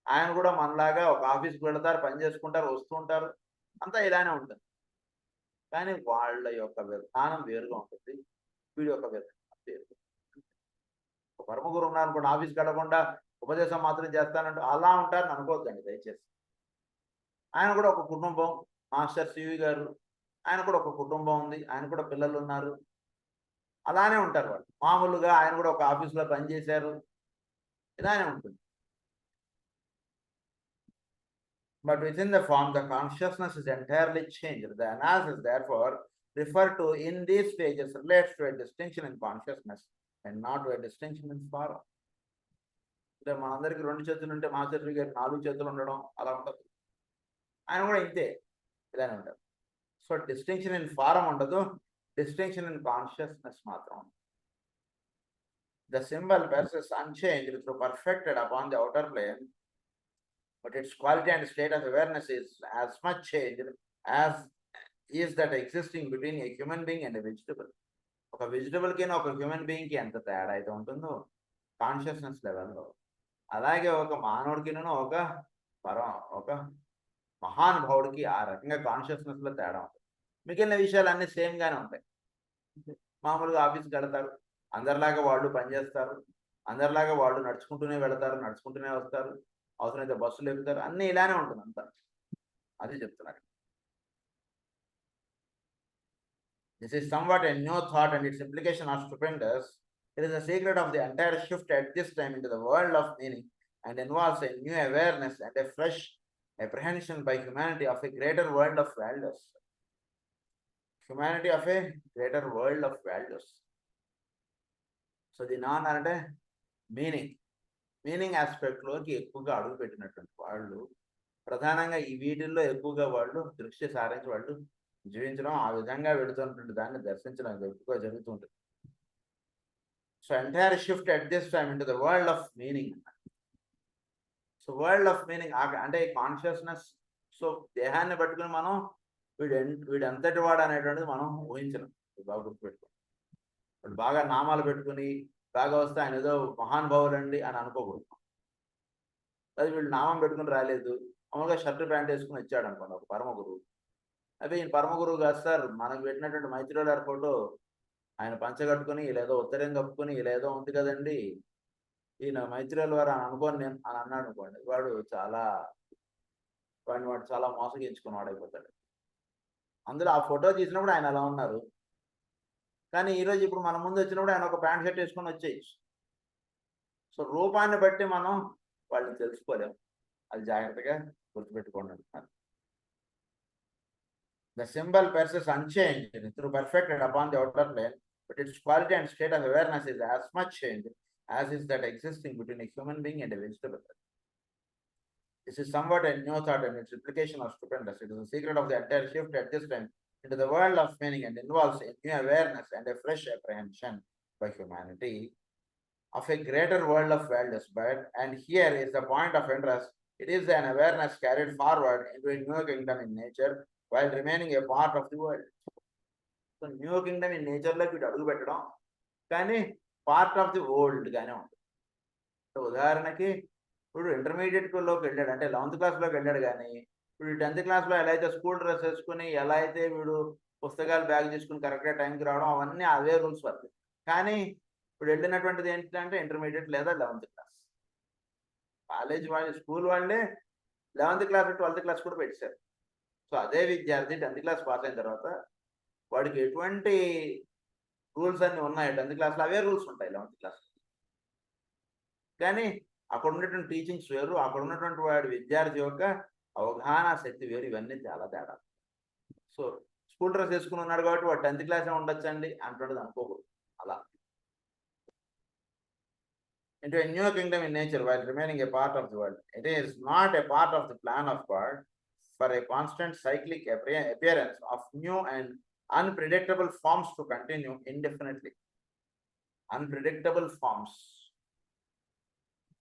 ఆయన కూడా మనలాగా ఒక ఆఫీస్కి వెళతారు, పని చేసుకుంటారు, వస్తూ ఉంటారు, అంతా ఇలానే ఉంటుంది. కానీ వాళ్ళ యొక్క విధానం వేరుగా ఉంటుంది, వీడి యొక్క విధానం వేరు. ఒక పరమ గురువు ఉన్నారనుకోండి, ఆఫీస్కి వెళ్ళకుండా ఉపదేశం మాత్రం చేస్తానంటూ అలా ఉంటారని అనుకోవద్దండి దయచేసి. ఆయన కూడా ఒక కుటుంబం, మాస్టర్ సివి గారు, ఆయన కూడా ఒక కుటుంబం ఉంది, ఆయన కూడా పిల్లలు ఉన్నారు, అలానే ఉంటారు వాళ్ళు. మామూలుగా ఆయన కూడా ఒక ఆఫీస్లో పనిచేశారు, ఇలానే ఉంటుంది. But within the form, the consciousness is entirely changed. The analysis therefore referred to in these stages relates to a distinction in consciousness and not to a distinction in form. అంటే మనందరికి 2 చేతులు ఉంటే మాస్టర్ సివి గారికి 4 చేతులు ఉండడం అలా ఉండదు. ఆయన కూడా ఇంతే, ఇలానే ఉంటారు. సో డిస్టింక్షన్ ఇన్ ఫారం ఉండదు, డిస్టింక్షన్ ఇన్ కాన్షియస్నెస్ మాత్రం. The symbol persists unchanged through perfected upon the outer plane, but its quality and state of awareness is as much changed as is that existing between a human being and a vegetable. ఒక వెజిటబుల్కి ఒక human బీయింగ్కి ఎంత తేడా అయితే ఉంటుందో consciousness లెవెల్లో, అలాగే ఒక మానవుడికినూ ఒక మహానుభావుడికి ఆ రకంగా కాన్షియస్నెస్లో తేడా ఉంటుంది. మిగిలిన విషయాలు అన్నీ సేమ్గానే ఉంటాయి. మామూలుగా ఆఫీస్కి వెళతారు, అందరిలాగా వాళ్ళు పనిచేస్తారు, అందరిలాగా వాళ్ళు నడుచుకుంటూనే వెళతారు, నడుచుకుంటూనే వస్తారు, అవసరమైతే బస్సులు ఎక్కుతారు, అన్నీ ఇలానే ఉంటుంది అంతా. అది చెప్తున్నారు. This is somewhat a new thought and its implications are stupendous. It is the secret of the entire shift at this time into the world of meaning and involves a new awareness and a fresh apprehension by humanity of a greater world of values. Humanity of a greater world of values. So the non అంటే meaning ఆస్పెక్ట్లోకి ఎక్కువగా అడుగు పెట్టినటువంటి వాళ్ళు ప్రధానంగా ఈ వీటిల్లో ఎక్కువగా వాళ్ళు దృష్టి సారించి వాళ్ళు జీవించడం, ఆ విధంగా వెళుతున్నటువంటి దాన్ని దర్శించడం ఎక్కువగా జరుగుతుంటుంది. So entire shift at this time into the world of meaning. So world of meaning అంటే కాన్షియస్నెస్. సో దేహాన్ని పట్టుకుని మనం వీడు ఎంతటి వాడు అనేటువంటిది మనం ఊహించలేం. బాగా గుర్తుపెట్టుకోండి. వాడు బాగా నామాలు పెట్టుకుని బాగా వస్తే ఆయన ఏదో మహానుభావులండి అని అనుకోకూడదు. అది వీళ్ళు నామం పెట్టుకుని రాలేదు, మామూలుగా షర్ట్ ప్యాంట్ వేసుకుని వచ్చాడు అనుకోండి ఒక పరమ గురువు. అదే ఈయన పరమ గురువు కాదు సార్, మనకు పెట్టినటువంటి మైత్రిలో గారి ఫోటో ఆయన పంచగట్టుకుని ఇలాదో ఉత్తరం కప్పుకొని ఇలాదో ఉంది కదండి, ఈయన మైత్రిలో వారు అని అనుకోని నేను అని అన్నాడు అనుకోండి, వాడు చాలా మోసగించుకున్నాడు అయిపోతాడు. అందులో ఆ ఫోటో తీసినప్పుడు ఆయన అలా ఉన్నారు, కానీ ఈరోజు ఇప్పుడు మన ముందు వచ్చినప్పుడు ఆయన ఒక ప్యాంట్ షర్ట్ వేసుకొని వచ్చేయచ్చు. సో రూపాన్ని బట్టి మనం వాళ్ళని తెలుసుకోలేము. అది జాగ్రత్తగా గుర్తుపెట్టుకోండి అంటున్నారు. The symbol persists unchanged through perfected upon the outer plane, but its quality and state of awareness is as much changed as is that existing between a human being and a vegetable. This is somewhat a new thought and its implications are stupendous. It is the secret of the entire shift at this time into the world of meaning and involves a new awareness and a fresh apprehension by humanity of a greater world of values. And here is the point of interest. It is an awareness carried forward into a new kingdom in nature while remaining a part of the world. So new kingdom in nature like వీడు అడుగు పెట్టడం, కానీ part of the world గానే ఉంటుంది. So ఉదాహరణకి ఇప్పుడు ఇంటర్మీడియట్లోకి వెళ్ళాడు, అంటే 11th క్లాస్లోకి వెళ్ళాడు, కానీ ఇప్పుడు 10th క్లాస్లో ఎలా అయితే స్కూల్ డ్రెస్ వేసుకుని ఎలా అయితే వీడు పుస్తకాలు బ్యాగ్ తీసుకుని కరెక్ట్గా టైంకి రావడం, అవన్నీ అవే రూల్స్ పడతాయి. కానీ ఇప్పుడు వెళ్ళినటువంటిది ఏంటంటే ఇంటర్మీడియట్ లేదా 11th క్లాస్. కాలేజ్ వాళ్ళు స్కూల్ వాళ్ళే 11th క్లాస్ 12th క్లాస్ కూడా పెట్టారు. సో అదే విద్యార్థి 10th క్లాస్ పాస్ అయిన తర్వాత వాడికి ఎటువంటి రూల్స్ అన్నీ ఉన్నాయి 10th క్లాస్లో, అవే రూల్స్ ఉంటాయి 11th క్లాస్. కానీ అక్కడ ఉన్నటువంటి టీచింగ్స్ వేరు, అక్కడ ఉన్నటువంటి వాడి విద్యార్థి యొక్క అవగాహన శక్తి వేరు, ఇవన్నీ చాలా తేడా. సో స్కూల్ డ్రెస్ వేసుకుని ఉన్నాడు కాబట్టి వాడు 10th క్లాసే ఉండొచ్చండి అంటున్నది అనుకోకూడదు. అలా into a new kingdom in nature while remaining a part of the world. It is not a part of the plan of God for a constant cyclic appearance of new and unpredictable forms to continue indefinitely. Unpredictable forms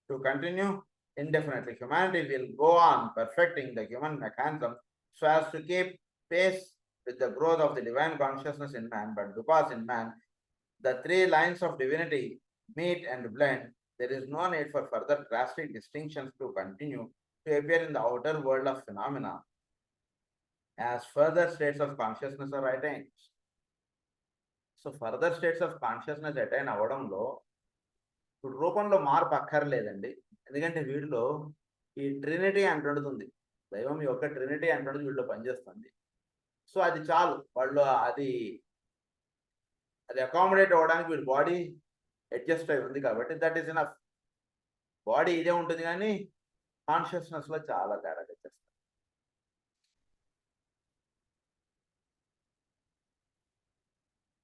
to continue indefinitely. Humanity will go on perfecting the human mechanism so as to keep pace with the growth of the divine consciousness in man. But because in man the three lines of divinity meet and blend, there is no need for further drastic distinctions to continue to appear in the outer world of phenomena as further states of consciousness are attained. So further states of consciousness attain అవడంలో ఇప్పుడు రూపంలో మార్పు అక్కర్లేదండి. ఎందుకంటే వీడిలో ఈ Trinity అంటుంటుంది, దైవం యొక్క Trinity అంటుంటుంది వీడిలో పనిచేస్తుంది. So అది చాలు, వాళ్ళు అది అకామిడేట్ అవ్వడానికి వీడి బాడీ అడ్జస్ట్ అయి ఉంది కాబట్టి దట్ ఈస్ ఇనఫ్. బాడీ ఇదే ఉంటుంది కానీ కాన్షియస్నెస్లో చాలా తేడా తెచ్చేస్తారు.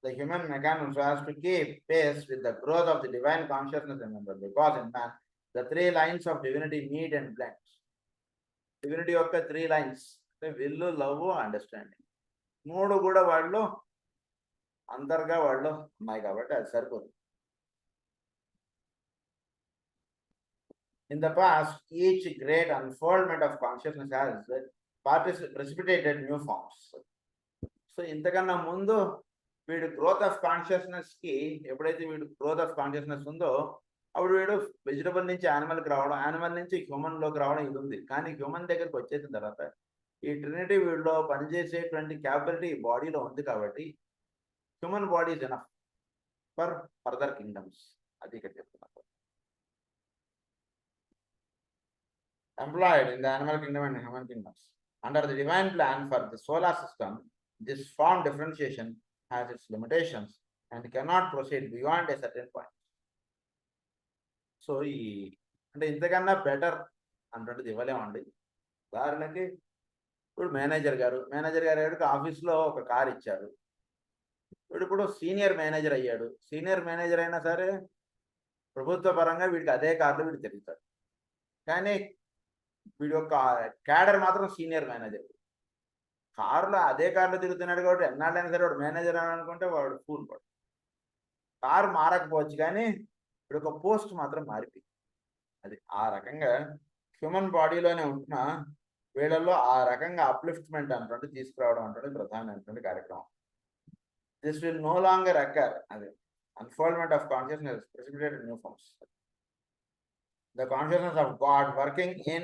The human mechanism so as to keep pace with the growth of the divine consciousness in man, because in man the three lines of divinity meet and blend. Divinity యొక్క 3 lines అంటే will, love, understanding, మూడు కూడా వాళ్ళు అందరుగా వాళ్ళు ఉన్నాయి కాబట్టి అది సరిపోతుంది. In the past, each great unfoldment of consciousness has precipitated new forms. So ఇంతకన్నా ముందు వీడు గ్రోత్ ఆఫ్ కాన్షియస్నెస్కి ఎప్పుడైతే వీడు గ్రోత్ ఆఫ్ కాన్షియస్నెస్ ఉందో అప్పుడు వీడు వెజిటబుల్ నుంచి యానిమల్కి రావడం, యానిమల్ నుంచి హ్యూమన్లోకి రావడం ఇది ఉంది. కానీ హ్యూమన్ దగ్గరికి వచ్చేసిన తర్వాత ఈ ట్రినిటీ వీడిలో పనిచేసేటువంటి క్యాపబిలిటీ బాడీలో ఉంది కాబట్టి human body is enough for further kingdoms. అది ఇక్కడ చెప్తున్నారు. Employed in the animal kingdom and human kingdoms. Under the divine plan for the solar system, this form differentiation has its limitations and cannot proceed beyond a certain point. So ఈ అంటే ఇంతకన్నా better అంటే ఇవ్వలేమండి. ఉదాహరణకి ఇప్పుడు manager గారికి ఆఫీస్లో ఒక car ఇచ్చారు. ఇప్పుడు సీనియర్ మేనేజర్ అయ్యాడు. సీనియర్ మేనేజర్ అయినా సరే ప్రభుత్వ పరంగా వీడికి అదే కార్లో వీడు తిరుగుతాడు. కానీ వీడి యొక్క క్యాడర్ మాత్రం సీనియర్ మేనేజర్. కారులో అదే కారులో తిరుగుతున్నాడు కాబట్టి ఎన్నాళ్ళైనా సరే వాడు మేనేజర్ అని అనుకుంటే వాడు ఫూల్ పడు. కారు మారకపోవచ్చు కానీ వీడు ఒక పోస్ట్ మాత్రం మారిపోయింది. అది ఆ రకంగా హ్యూమన్ బాడీలోనే ఉంటున్న వీళ్ళల్లో ఆ రకంగా అప్లిఫ్ట్మెంట్ అంటే తీసుకురావడం అంటే ప్రధానమైనటువంటి కార్యక్రమం. This will no longer occur. అది unfoldment of consciousness precipitated new forms. The consciousness of God working in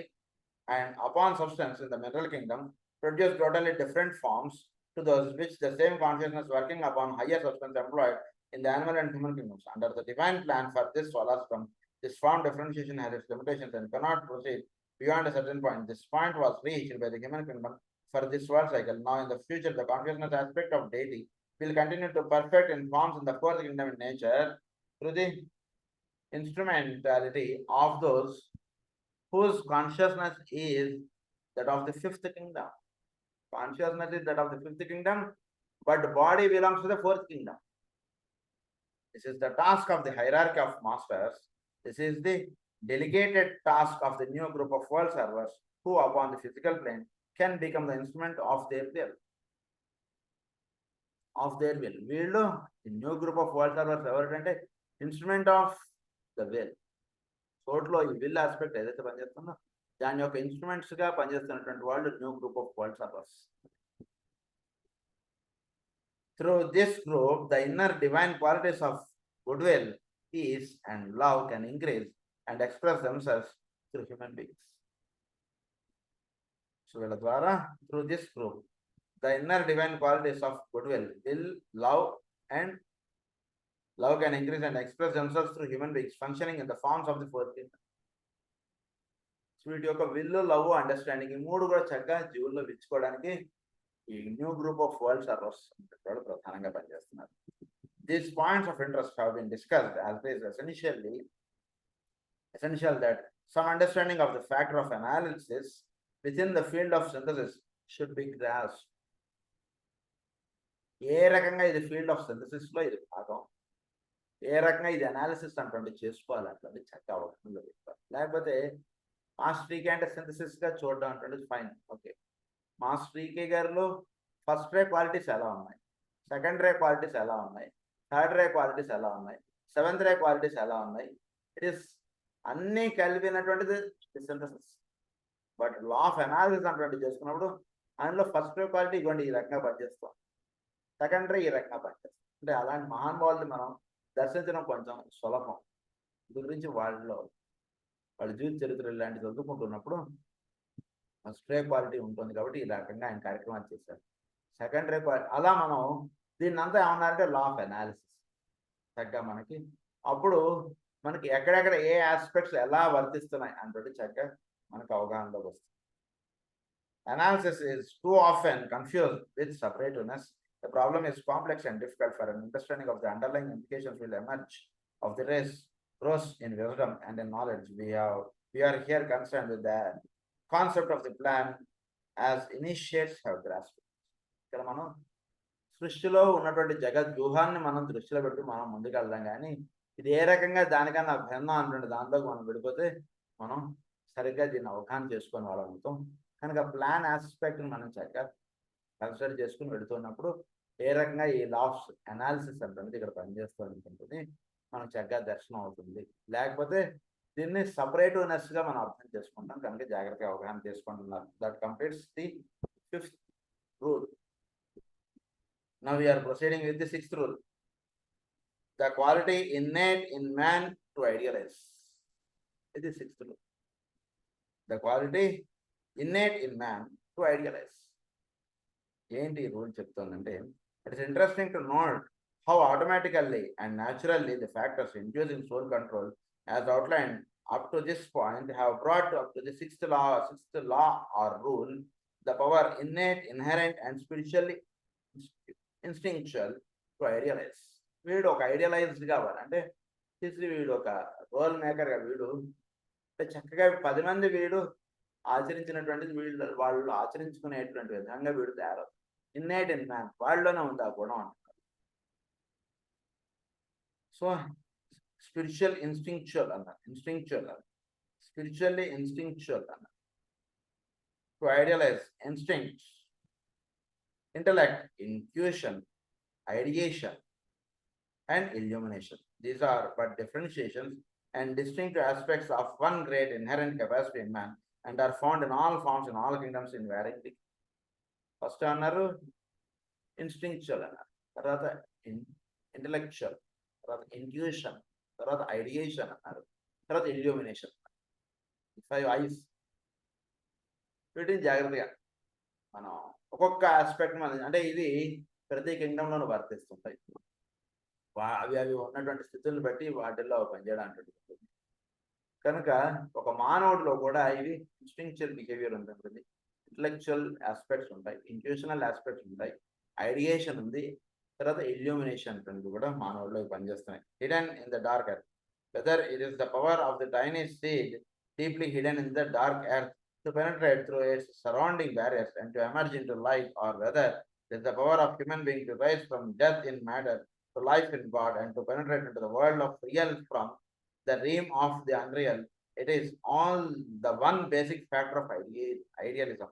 and upon substance in the mineral kingdom produced totally different forms to those which the same consciousness working upon higher substance employed in the animal and human kingdoms. Under the divine plan for this solar system, this form differentiation has its limitations and cannot proceed beyond a certain point. This point was reached by the human kingdom for this world cycle. Now in the future, the consciousness aspect of deity will continue to perfect in forms in the fourth kingdom in nature through the instrumentality of those whose consciousness is that of the fifth kingdom. Consciousness is that of the fifth kingdom, but body belongs to the fourth kingdom. This is the task of the hierarchy of masters. This is the delegated task of the new group of world servers who upon the physical plane can become the instrument of their will. వీళ్ళు new group of world servers ఎవరంటే instrument of the will. చోట్లో ఈ will aspect ఏదైతే పనిచేస్తుందో దాని యొక్క instruments గా పనిచేస్తున్నటువంటి వాళ్ళు new group of world servers. Through this group the inner divine qualities of goodwill, peace and love can increase and express themselves through human beings. So వీళ్ళ ద్వారా through this group the inner divine qualities of goodwill, will, love can increase and express themselves through human beings functioning in the forms of the fourth kingdom. So వీటి యొక్క will, love, understanding ఈ మూడు కూడా చక్కగా జీవుల్లో విచ్చుకోవడానికి ఈ new group of world servers వాళ్ళు ప్రధానంగా పనిచేస్తున్నారు. These points of interest have been discussed as it is essential that some understanding of the factor of analysis within the field of synthesis should be grasped. ఏ రకంగా ఇది field of synthesis లో ఇది భాగం, ఏ రకంగా ఇది అనాలిసిస్ అంటే చేసుకోవాలి అంటే చక్కగా అవగాహనలో చెప్తారు. లేకపోతే మాస్టర్ ఈకే అంటే సింథసిస్ గా చూడడం అంటే ఫైన్, ఓకే. మాస్టర్ ఈకే గారిలో ఫస్ట్ రే క్వాలిటీస్ ఎలా ఉన్నాయి, సెకండ్ రే క్వాలిటీస్ ఎలా ఉన్నాయి, థర్డ్ రే క్వాలిటీస్ ఎలా ఉన్నాయి, సెవెంత్ రే క్వాలిటీస్ ఎలా ఉన్నాయి, ఇట్ ఈస్ అన్నీ కలిపినటువంటిది synthesis. But law of analysis అంటే చేసుకున్నప్పుడు అందులో ఫస్ట్ రే క్వాలిటీ ఇవ్వండి ఈ రకంగా పనిచేస్తాం, సెకండరీ ఈ రకంగా పనిచేస్తాం. అంటే అలాంటి మహానుభావుల్ని మనం దర్శించడం కొంచెం సులభం. ఇది గురించి వాళ్ళ జీవిత చరిత్ర ఇలాంటివి చదువుకుంటున్నప్పుడు ఫస్ట్ రే క్వాలిటీ ఉంటుంది కాబట్టి ఈ రకంగా ఆయన కార్యక్రమాలు చేశారు. సెకండరీ క్వాలిటీ అలా మనం దీన్ని అంతా ఏమన్నారంటే లా ఆఫ్ అనాలిసిస్ చక్కగా మనకి అప్పుడు మనకి ఎక్కడెక్కడ ఏ ఆస్పెక్ట్స్ ఎలా వర్తిస్తున్నాయి అంటే చక్కగా మనకు అవగాహనలోకి వస్తుంది. Analysis is too often confused with separativeness. The problem is complex and difficult for an understanding of the underlying implications will emerge of the race grows in wisdom and in knowledge. We are here concerned with the concept of the plan as initiates have grasped. ఇక్కడ మనం సృష్టిలో ఉన్నటువంటి జగత్ వ్యూహాన్ని మనం దృష్టిలో పెట్టి మనం ముందుకు వెళ్దాం, కానీ ఇది ఏ రకంగా దానికన్నా భిన్నం అన్నటువంటి దాంట్లోకి మనం విడిపోతే మనం సరిగ్గా దీన్ని అవగాహన చేసుకొని వాళ్ళ అవుతాం. కనుక ప్లాన్ ఆస్పెక్ట్ని మనం చక్కగా కన్సిడర్ చేసుకుని వెళుతున్నప్పుడు ఏ రకంగా ఈ లా ఆఫ్ అనాలిసిస్ అంటే ఇక్కడ పనిచేస్తూ ఉంటుంది మనకు చక్కగా దర్శనం అవుతుంది. లేకపోతే దీన్ని సపరేటివ్నెస్గా మనం అర్థం చేసుకుంటాం కనుక జాగ్రత్తగా అవగాహన చేసుకుంటున్నారు. That completes the 5th rule. Now we are proceeding with the 6th rule. The quality innate in man to idealize. It is 6th rule. The quality innate in man to idealize. ఏంటి ఈ rule చెప్తుందంటే, it is interesting to note how automatically and naturally the factors inducing soul control as outlined up to this point have brought up to the sixth law or rule, the power innate, inherent and spiritually instinctual to idealize. వీడు ఒక idealised కావాలంటే వీడు ఒక role మేకర్గా వీడు అంటే చక్కగా 10 మంది వీడు ఆచరించినటువంటిది వాళ్ళు ఆచరించుకునేటువంటి విధంగా వీడు తయారవుతాడు. ఇన్నేట్ ఇన్ మ్యాన్, వాళ్ళలోనే ఉంది ఆ గుణం అంటారు. సో స్పిరిచువల్ ఇన్స్టింక్చువల్ అన్నారు, స్పిరిచువల్లీ ఇన్స్టింక్చువల్ అన్నారు. To idealise instinct, intellect, intuition, ideation and illumination. These are but differentiations and distinct aspects of one great inherent capacity in man and are found in all forms in all kingdoms in varying degree. First అన్నారు instinctual అన్నారు, తర్వాత intellectual, తర్వాత intuition, తర్వాత ideation అన్నారు, తర్వాత illumination. 5 ice. వీటిని జాగ్రత్తగా మనం ఒక్కొక్క ఆస్పెక్ట్ మన అంటే ఇది ప్రతి కింగ్డంలోనూ వర్తిస్తుంటాయి. అవి ఉన్నటువంటి స్థితులను బట్టి వాటిల్లో పనిచేయడానికి ఉంటుంది. కనుక ఒక మానవుడిలో కూడా ఇవి ఇన్స్టింక్చువల్ బిహేవియర్ ఉంటుంది, ఇంటలెక్చువల్ ఆస్పెక్ట్స్ ఉంటాయి, ఇంట్యూషనల్ ఆస్పెక్ట్స్ ఉంటాయి, ఐడియేషన్ ఉంది, తర్వాత ఇల్యూమినేషన్ కూడా మానవుడిలో పనిచేస్తున్నాయి. Hidden in the dark earth, whether it is the power of the tiny seed deeply hidden in the dark earth to penetrate through its surrounding barriers and to emerge into light, or whether it is the power of human being to rise from death in matter to life in God and to penetrate into the world of real from the realm of the unreal. It is all the one basic factor of idealism.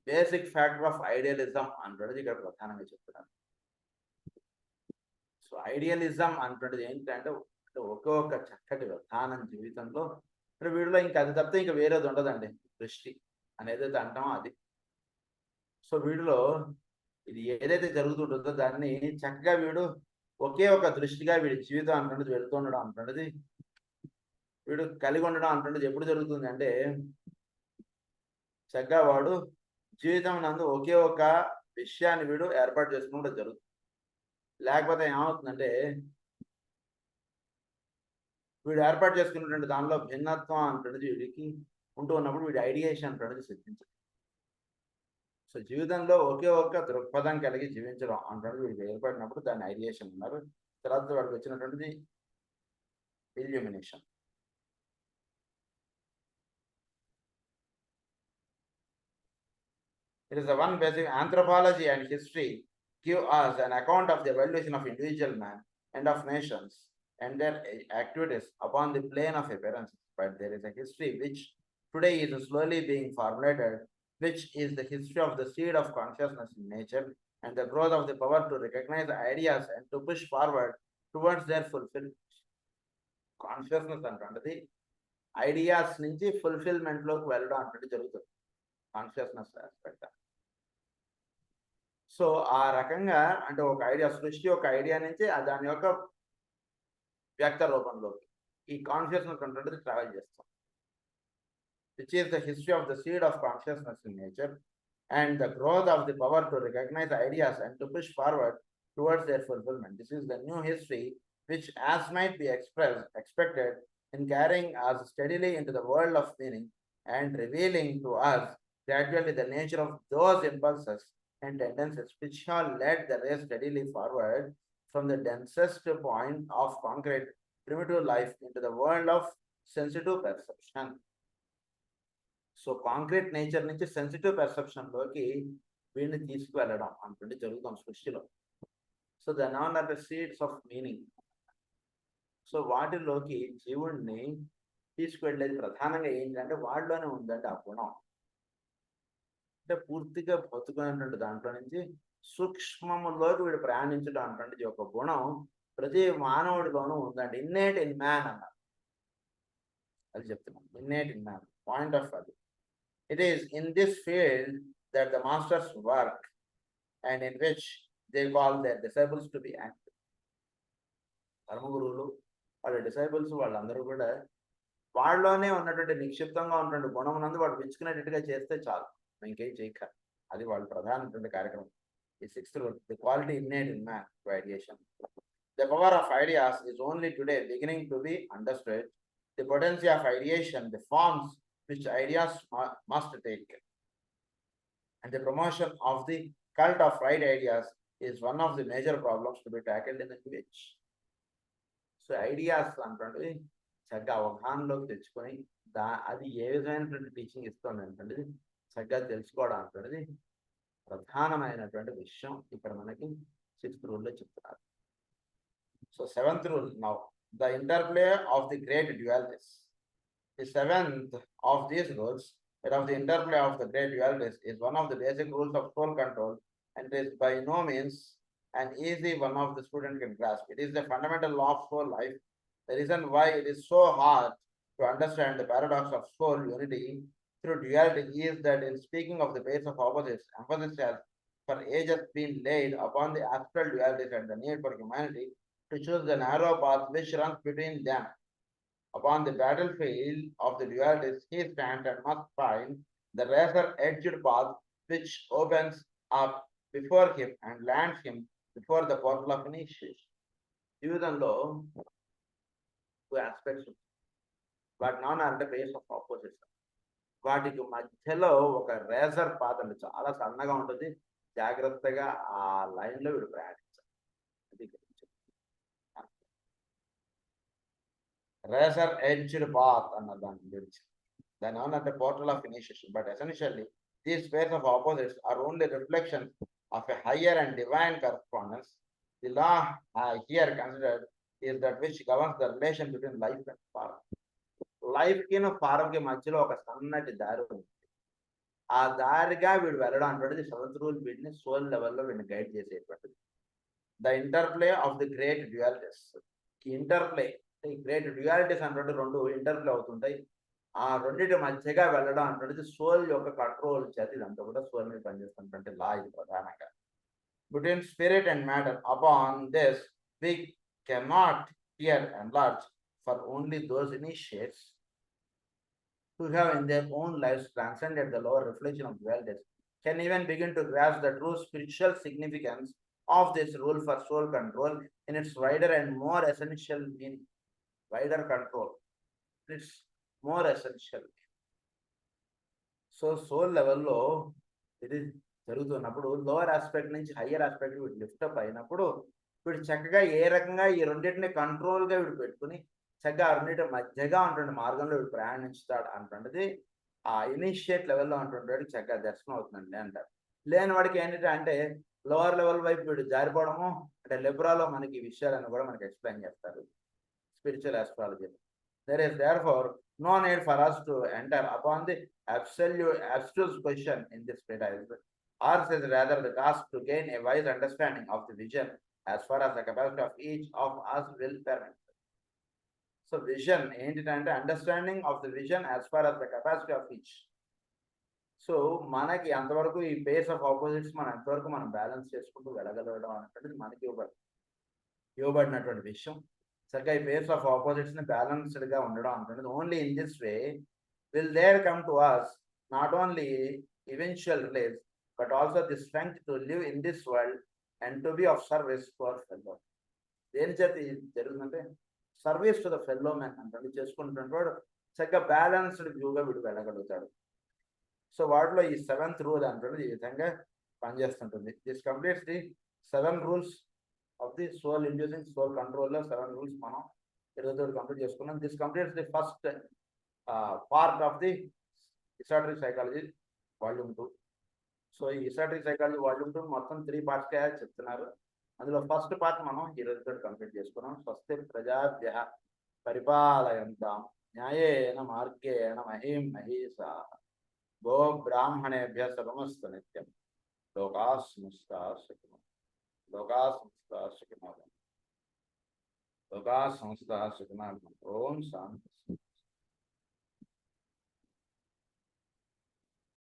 Basic factor of idealism అంటున్నది ఇక్కడ ప్రధానంగా చెప్తున్నారు. So idealism అంటున్నది ఏంటంటే ఒక్కొక్క చక్కటి విధానం జీవితంలో వీడిలో ఇంకా అది తప్పితే ఇంకా వేరేది ఉండదండి. దృష్టి అనేది అంటామో అది. సో వీడిలో ఇది ఏదైతే జరుగుతుంటుందో దాన్ని చక్కగా వీడు ఒకే ఒక దృష్టిగా వీడి జీవితం అంటున్నది వెళుతూ ఉండడం అంటున్నది, వీడు కలిగి ఉండడం అంటున్నది ఎప్పుడు జరుగుతుంది అంటే చక్కగా వాడు జీవితం నందు ఒకే ఒక విషయాన్ని వీడు ఏర్పాటు చేసుకుంటూ జరుగుతుంది. లేకపోతే ఏమవుతుందంటే వీడు ఏర్పాటు చేసుకున్నటువంటి దానిలో భిన్నత్వం అంటున్నది వీడికి ఉంటూ ఉన్నప్పుడు వీడి ఐడియేషన్ అంటున్నది సిద్ధించదు. సో జీవితంలో ఒకే ఒక్క దృక్పథం కలిగి జీవించడం అంటున్నది వీడికి ఏర్పడినప్పుడు దాన్ని ఐడియేషన్ ఉన్నారు. తర్వాత వాడికి వచ్చినటువంటిది illumination. It is the one basic anthropology and history give us an account of the evolution of individual man and of nations and their activities upon the plane of appearance. But there is a history which today is slowly being formulated, which is the history of the seed of consciousness in nature and the growth of the power to recognize ideas and to push forward towards their fulfillment. Consciousness అంటున్నది ideas నుంచి fulfilment లోకి వెళ్ళడం అంటే జరుగుతుంది consciousness aspect. So ఆ రకంగా అంటే ఒక ఐడియా సృష్టి ఒక ఐడియా నుంచి దాని యొక్క వ్యక్త రూపంలోకి ఈ కాన్షియస్నెస్ అంటున్నది ట్రావెల్ చేస్తాం. which is the history of the seed of consciousness in nature and the growth of the power to recognize ideas and to push forward towards their fulfillment. This is the new history which, as might be expected, in carrying us steadily into the world of meaning and revealing to us gradually the nature of those impulses and tendencies which have led the race steadily forward from the densest point of concrete primitive life into the world of sensitive perception. So concrete nature నుంచి sensitive పెర్సెప్షన్లోకి వీడిని తీసుకువెళ్ళడం అంటుంటే జరుగుతాం సృష్టిలో. So దాని ఏమన్నారు seeds of meaning. So వాటిలోకి జీవుడిని తీసుకువెళ్ళేది ప్రధానంగా ఏంటంటే వాడిలోనే ఉందంటే ఆ గుణం. అంటే పూర్తిగా బతుకునేటువంటి దాంట్లో నుంచి సూక్ష్మములోకి వీడు ప్రయాణించడం అంటే ఒక గుణం ప్రతి మానవుడిలోనూ ఉందండి. ఇన్నేట్ ఇన్ మ్యాన్ అన్నారు. అది చెప్తున్నాం, innate in man point of అది. It is in this field that the masters work and in which they call their disciples to be active. ధర్మగురువులు వాళ్ళ డిసైబుల్స్ వాళ్ళందరూ కూడా వాళ్ళలోనే ఉన్నటువంటి నిక్షిప్తంగా ఉన్నటువంటి గుణమునందు వాడు పెంచుకునేటట్టుగా చేస్తే చాలు, ఇంకేం చేయక. అది వాళ్ళ ప్రధానమైనటువంటి కార్యక్రమం. ఈ sixth rule, the quality innate in man to ideation. The power of ideas is only today beginning to be understood. The potency of ideation, the forms which ideas must take, and the promotion of the cult of right ideas is one of the major problems to be tackled in the village. So ideas అంటే చక్కగా అవగాహనలోకి తెచ్చుకొని అది ఏ విధమైనటువంటి teaching ఇస్తుంది అంటే చక్కగా తెలుసుకోవడం అంటున్నది ప్రధానమైనటువంటి విషయం ఇక్కడ మనకి సిక్స్త్ రూల్లో చెప్తున్నారు. So seventh rule now, the interplay of the great dualities. The seventh of these rules, that of the interplay of the great dualities, is one of the basic rules of soul control, and it is by no means an easy one of the student can grasp. It is the fundamental law of soul life. The reason why it is so hard to understand the paradox of soul unity through duality is that in speaking of the base of opposites, emphasis has for ages been laid upon the astral dualities and the need for humanity to choose the narrow path which runs between them. Upon the battlefield of the dualities, he stands and must find the razor-edged path which opens up before him and lands him before the portal of initiation. జీవితంలో two aspects, వాటి నాన్న అంటే base of opposites. వాటికి మధ్యలో ఒక razor path అంటే చాలా సన్నగా ఉంటుంది, జాగ్రత్తగా ఆ లైన్లో వీడు ప్రయాణించాలి. అది razor edged path అన్న దాని గురించి. దాని ఏమన్నా portal of initiation. But essentially, these pairs of opposites are only reflections of a higher and divine correspondence. The law here considered is that which governs the relation between life and form. Life కి form కి మధ్యలో ఒక సన్నటి దారి ఉంది. ఆ దారిగా వీడు వెళ్ళడం అంటున్నది సెవెంత్ రూల్ వీడిని సోల్ లెవెల్లో వీడిని గైడ్ చేసేటువంటిది. The interplay of the great dualities. ఈ ఇంటర్ప్లే, ఈ గ్రేట్ డ్యుయాలిటీస్ అంటే రెండు ఇంటర్ప్లే అవుతుంటాయి. ఆ రెండింటి మధ్యగా వెళ్ళడం అంటున్నది సోల్ యొక్క కంట్రోల్ చేతి, ఇదంతా కూడా సోల్ మీద పనిచేస్తున్నటువంటి లా ఇది ప్రధానంగా. Between spirit and matter, upon this we cannot here enlarge for only those initiates who have in their own lives transcended the lower reflection of dualities can even begin to grasp the true spiritual significance of this rule for soul control in its wider and more essential meaning. Wider control, it's more essential. So soul level లో ఇది జరుగుతున్నప్పుడు lower aspect నుంచి higher aspect వీడు lift-up అయినప్పుడు వీడు చక్కగా ఏ రకంగా ఈ రెండింటిని కంట్రోల్గా వీడు పెట్టుకుని చక్కగా రెండింటి మధ్యగా ఉంటుండే మార్గంలో వీడు ప్రయాణించుతాడు అంటుండేది ఆ ఇనిషియేట్ లెవెల్లో ఉంటుంటాడు చక్కగా దర్శనం అవుతుందండి అంటారు. లేని వాడికి ఏంటంటే అంటే లోవర్ లెవెల్ వైపు వీడు జారిపోవడము అంటే లిబ్రాలో మనకి ఈ విషయాలను కూడా మనకి ఎక్స్ప్లెయిన్ చేస్తారు spiritual astrology. There is therefore no need for us to enter upon the abstruse question in this treatise. Ours is rather the task to gain a wise understanding of the vision as far as the capacity of each of us will permit. So vision ఏంటంటే understanding of the vision as far as the capacity of each. So మనకి అంతవరకు ఈ pairs of opposites మనం ఎంతవరకు మనం balance చేసుకుంటూ వెళ్ళగలగడం అనేటువంటిది మనకి ఇవ్వబడినటువంటి విషయం. సరిగ్గా ఈ పేస్ ఆఫ్ ఆపోజిట్స్ ని బ్యాలెన్స్డ్ గా ఉండడం అంటున్నది only in this way will there come to us not only eventual release but also the strength to live in this world and to be of service to our fellow. దేని చేత జరుగుతుందంటే service to the fellow man అంటే చేసుకుంటున్న వాడు చక్కగా balanced వ్యూగా వీడు వెళ్ళగలుగుతాడు. So వాటిలో ఈ సెవెంత్ రూల్ అంటున్నది ఈ విధంగా పనిచేస్తుంటుంది. This completes the 7 rules of the soul inducing soul కంట్రోల్లో 7 రూల్స్ మనం 23 కంప్లీట్ చేసుకున్నాం. This completes the first part of the esoteric psychology volume 2. So ఈ ఎసోటెరిక్ సైకాలజీ వాల్యూమ్ 2 మొత్తం 3 పార్ట్స్గా చెప్తున్నారు. అందులో ఫస్ట్ పార్ట్ మనం 23 కంప్లీట్ చేసుకున్నాం. స్వస్తి ప్రజాభ్యః పరిపాలయంతాం న్యాయేన మార్గేణ మహీం మహీషాః గో బ్రాహ్మణేభ్యః శుభమస్తు నిత్యం లోకాః సమస్తాః సుఖినో భవంతు. లోకా సంస్థ సుఖనా. ఓం శాంతి.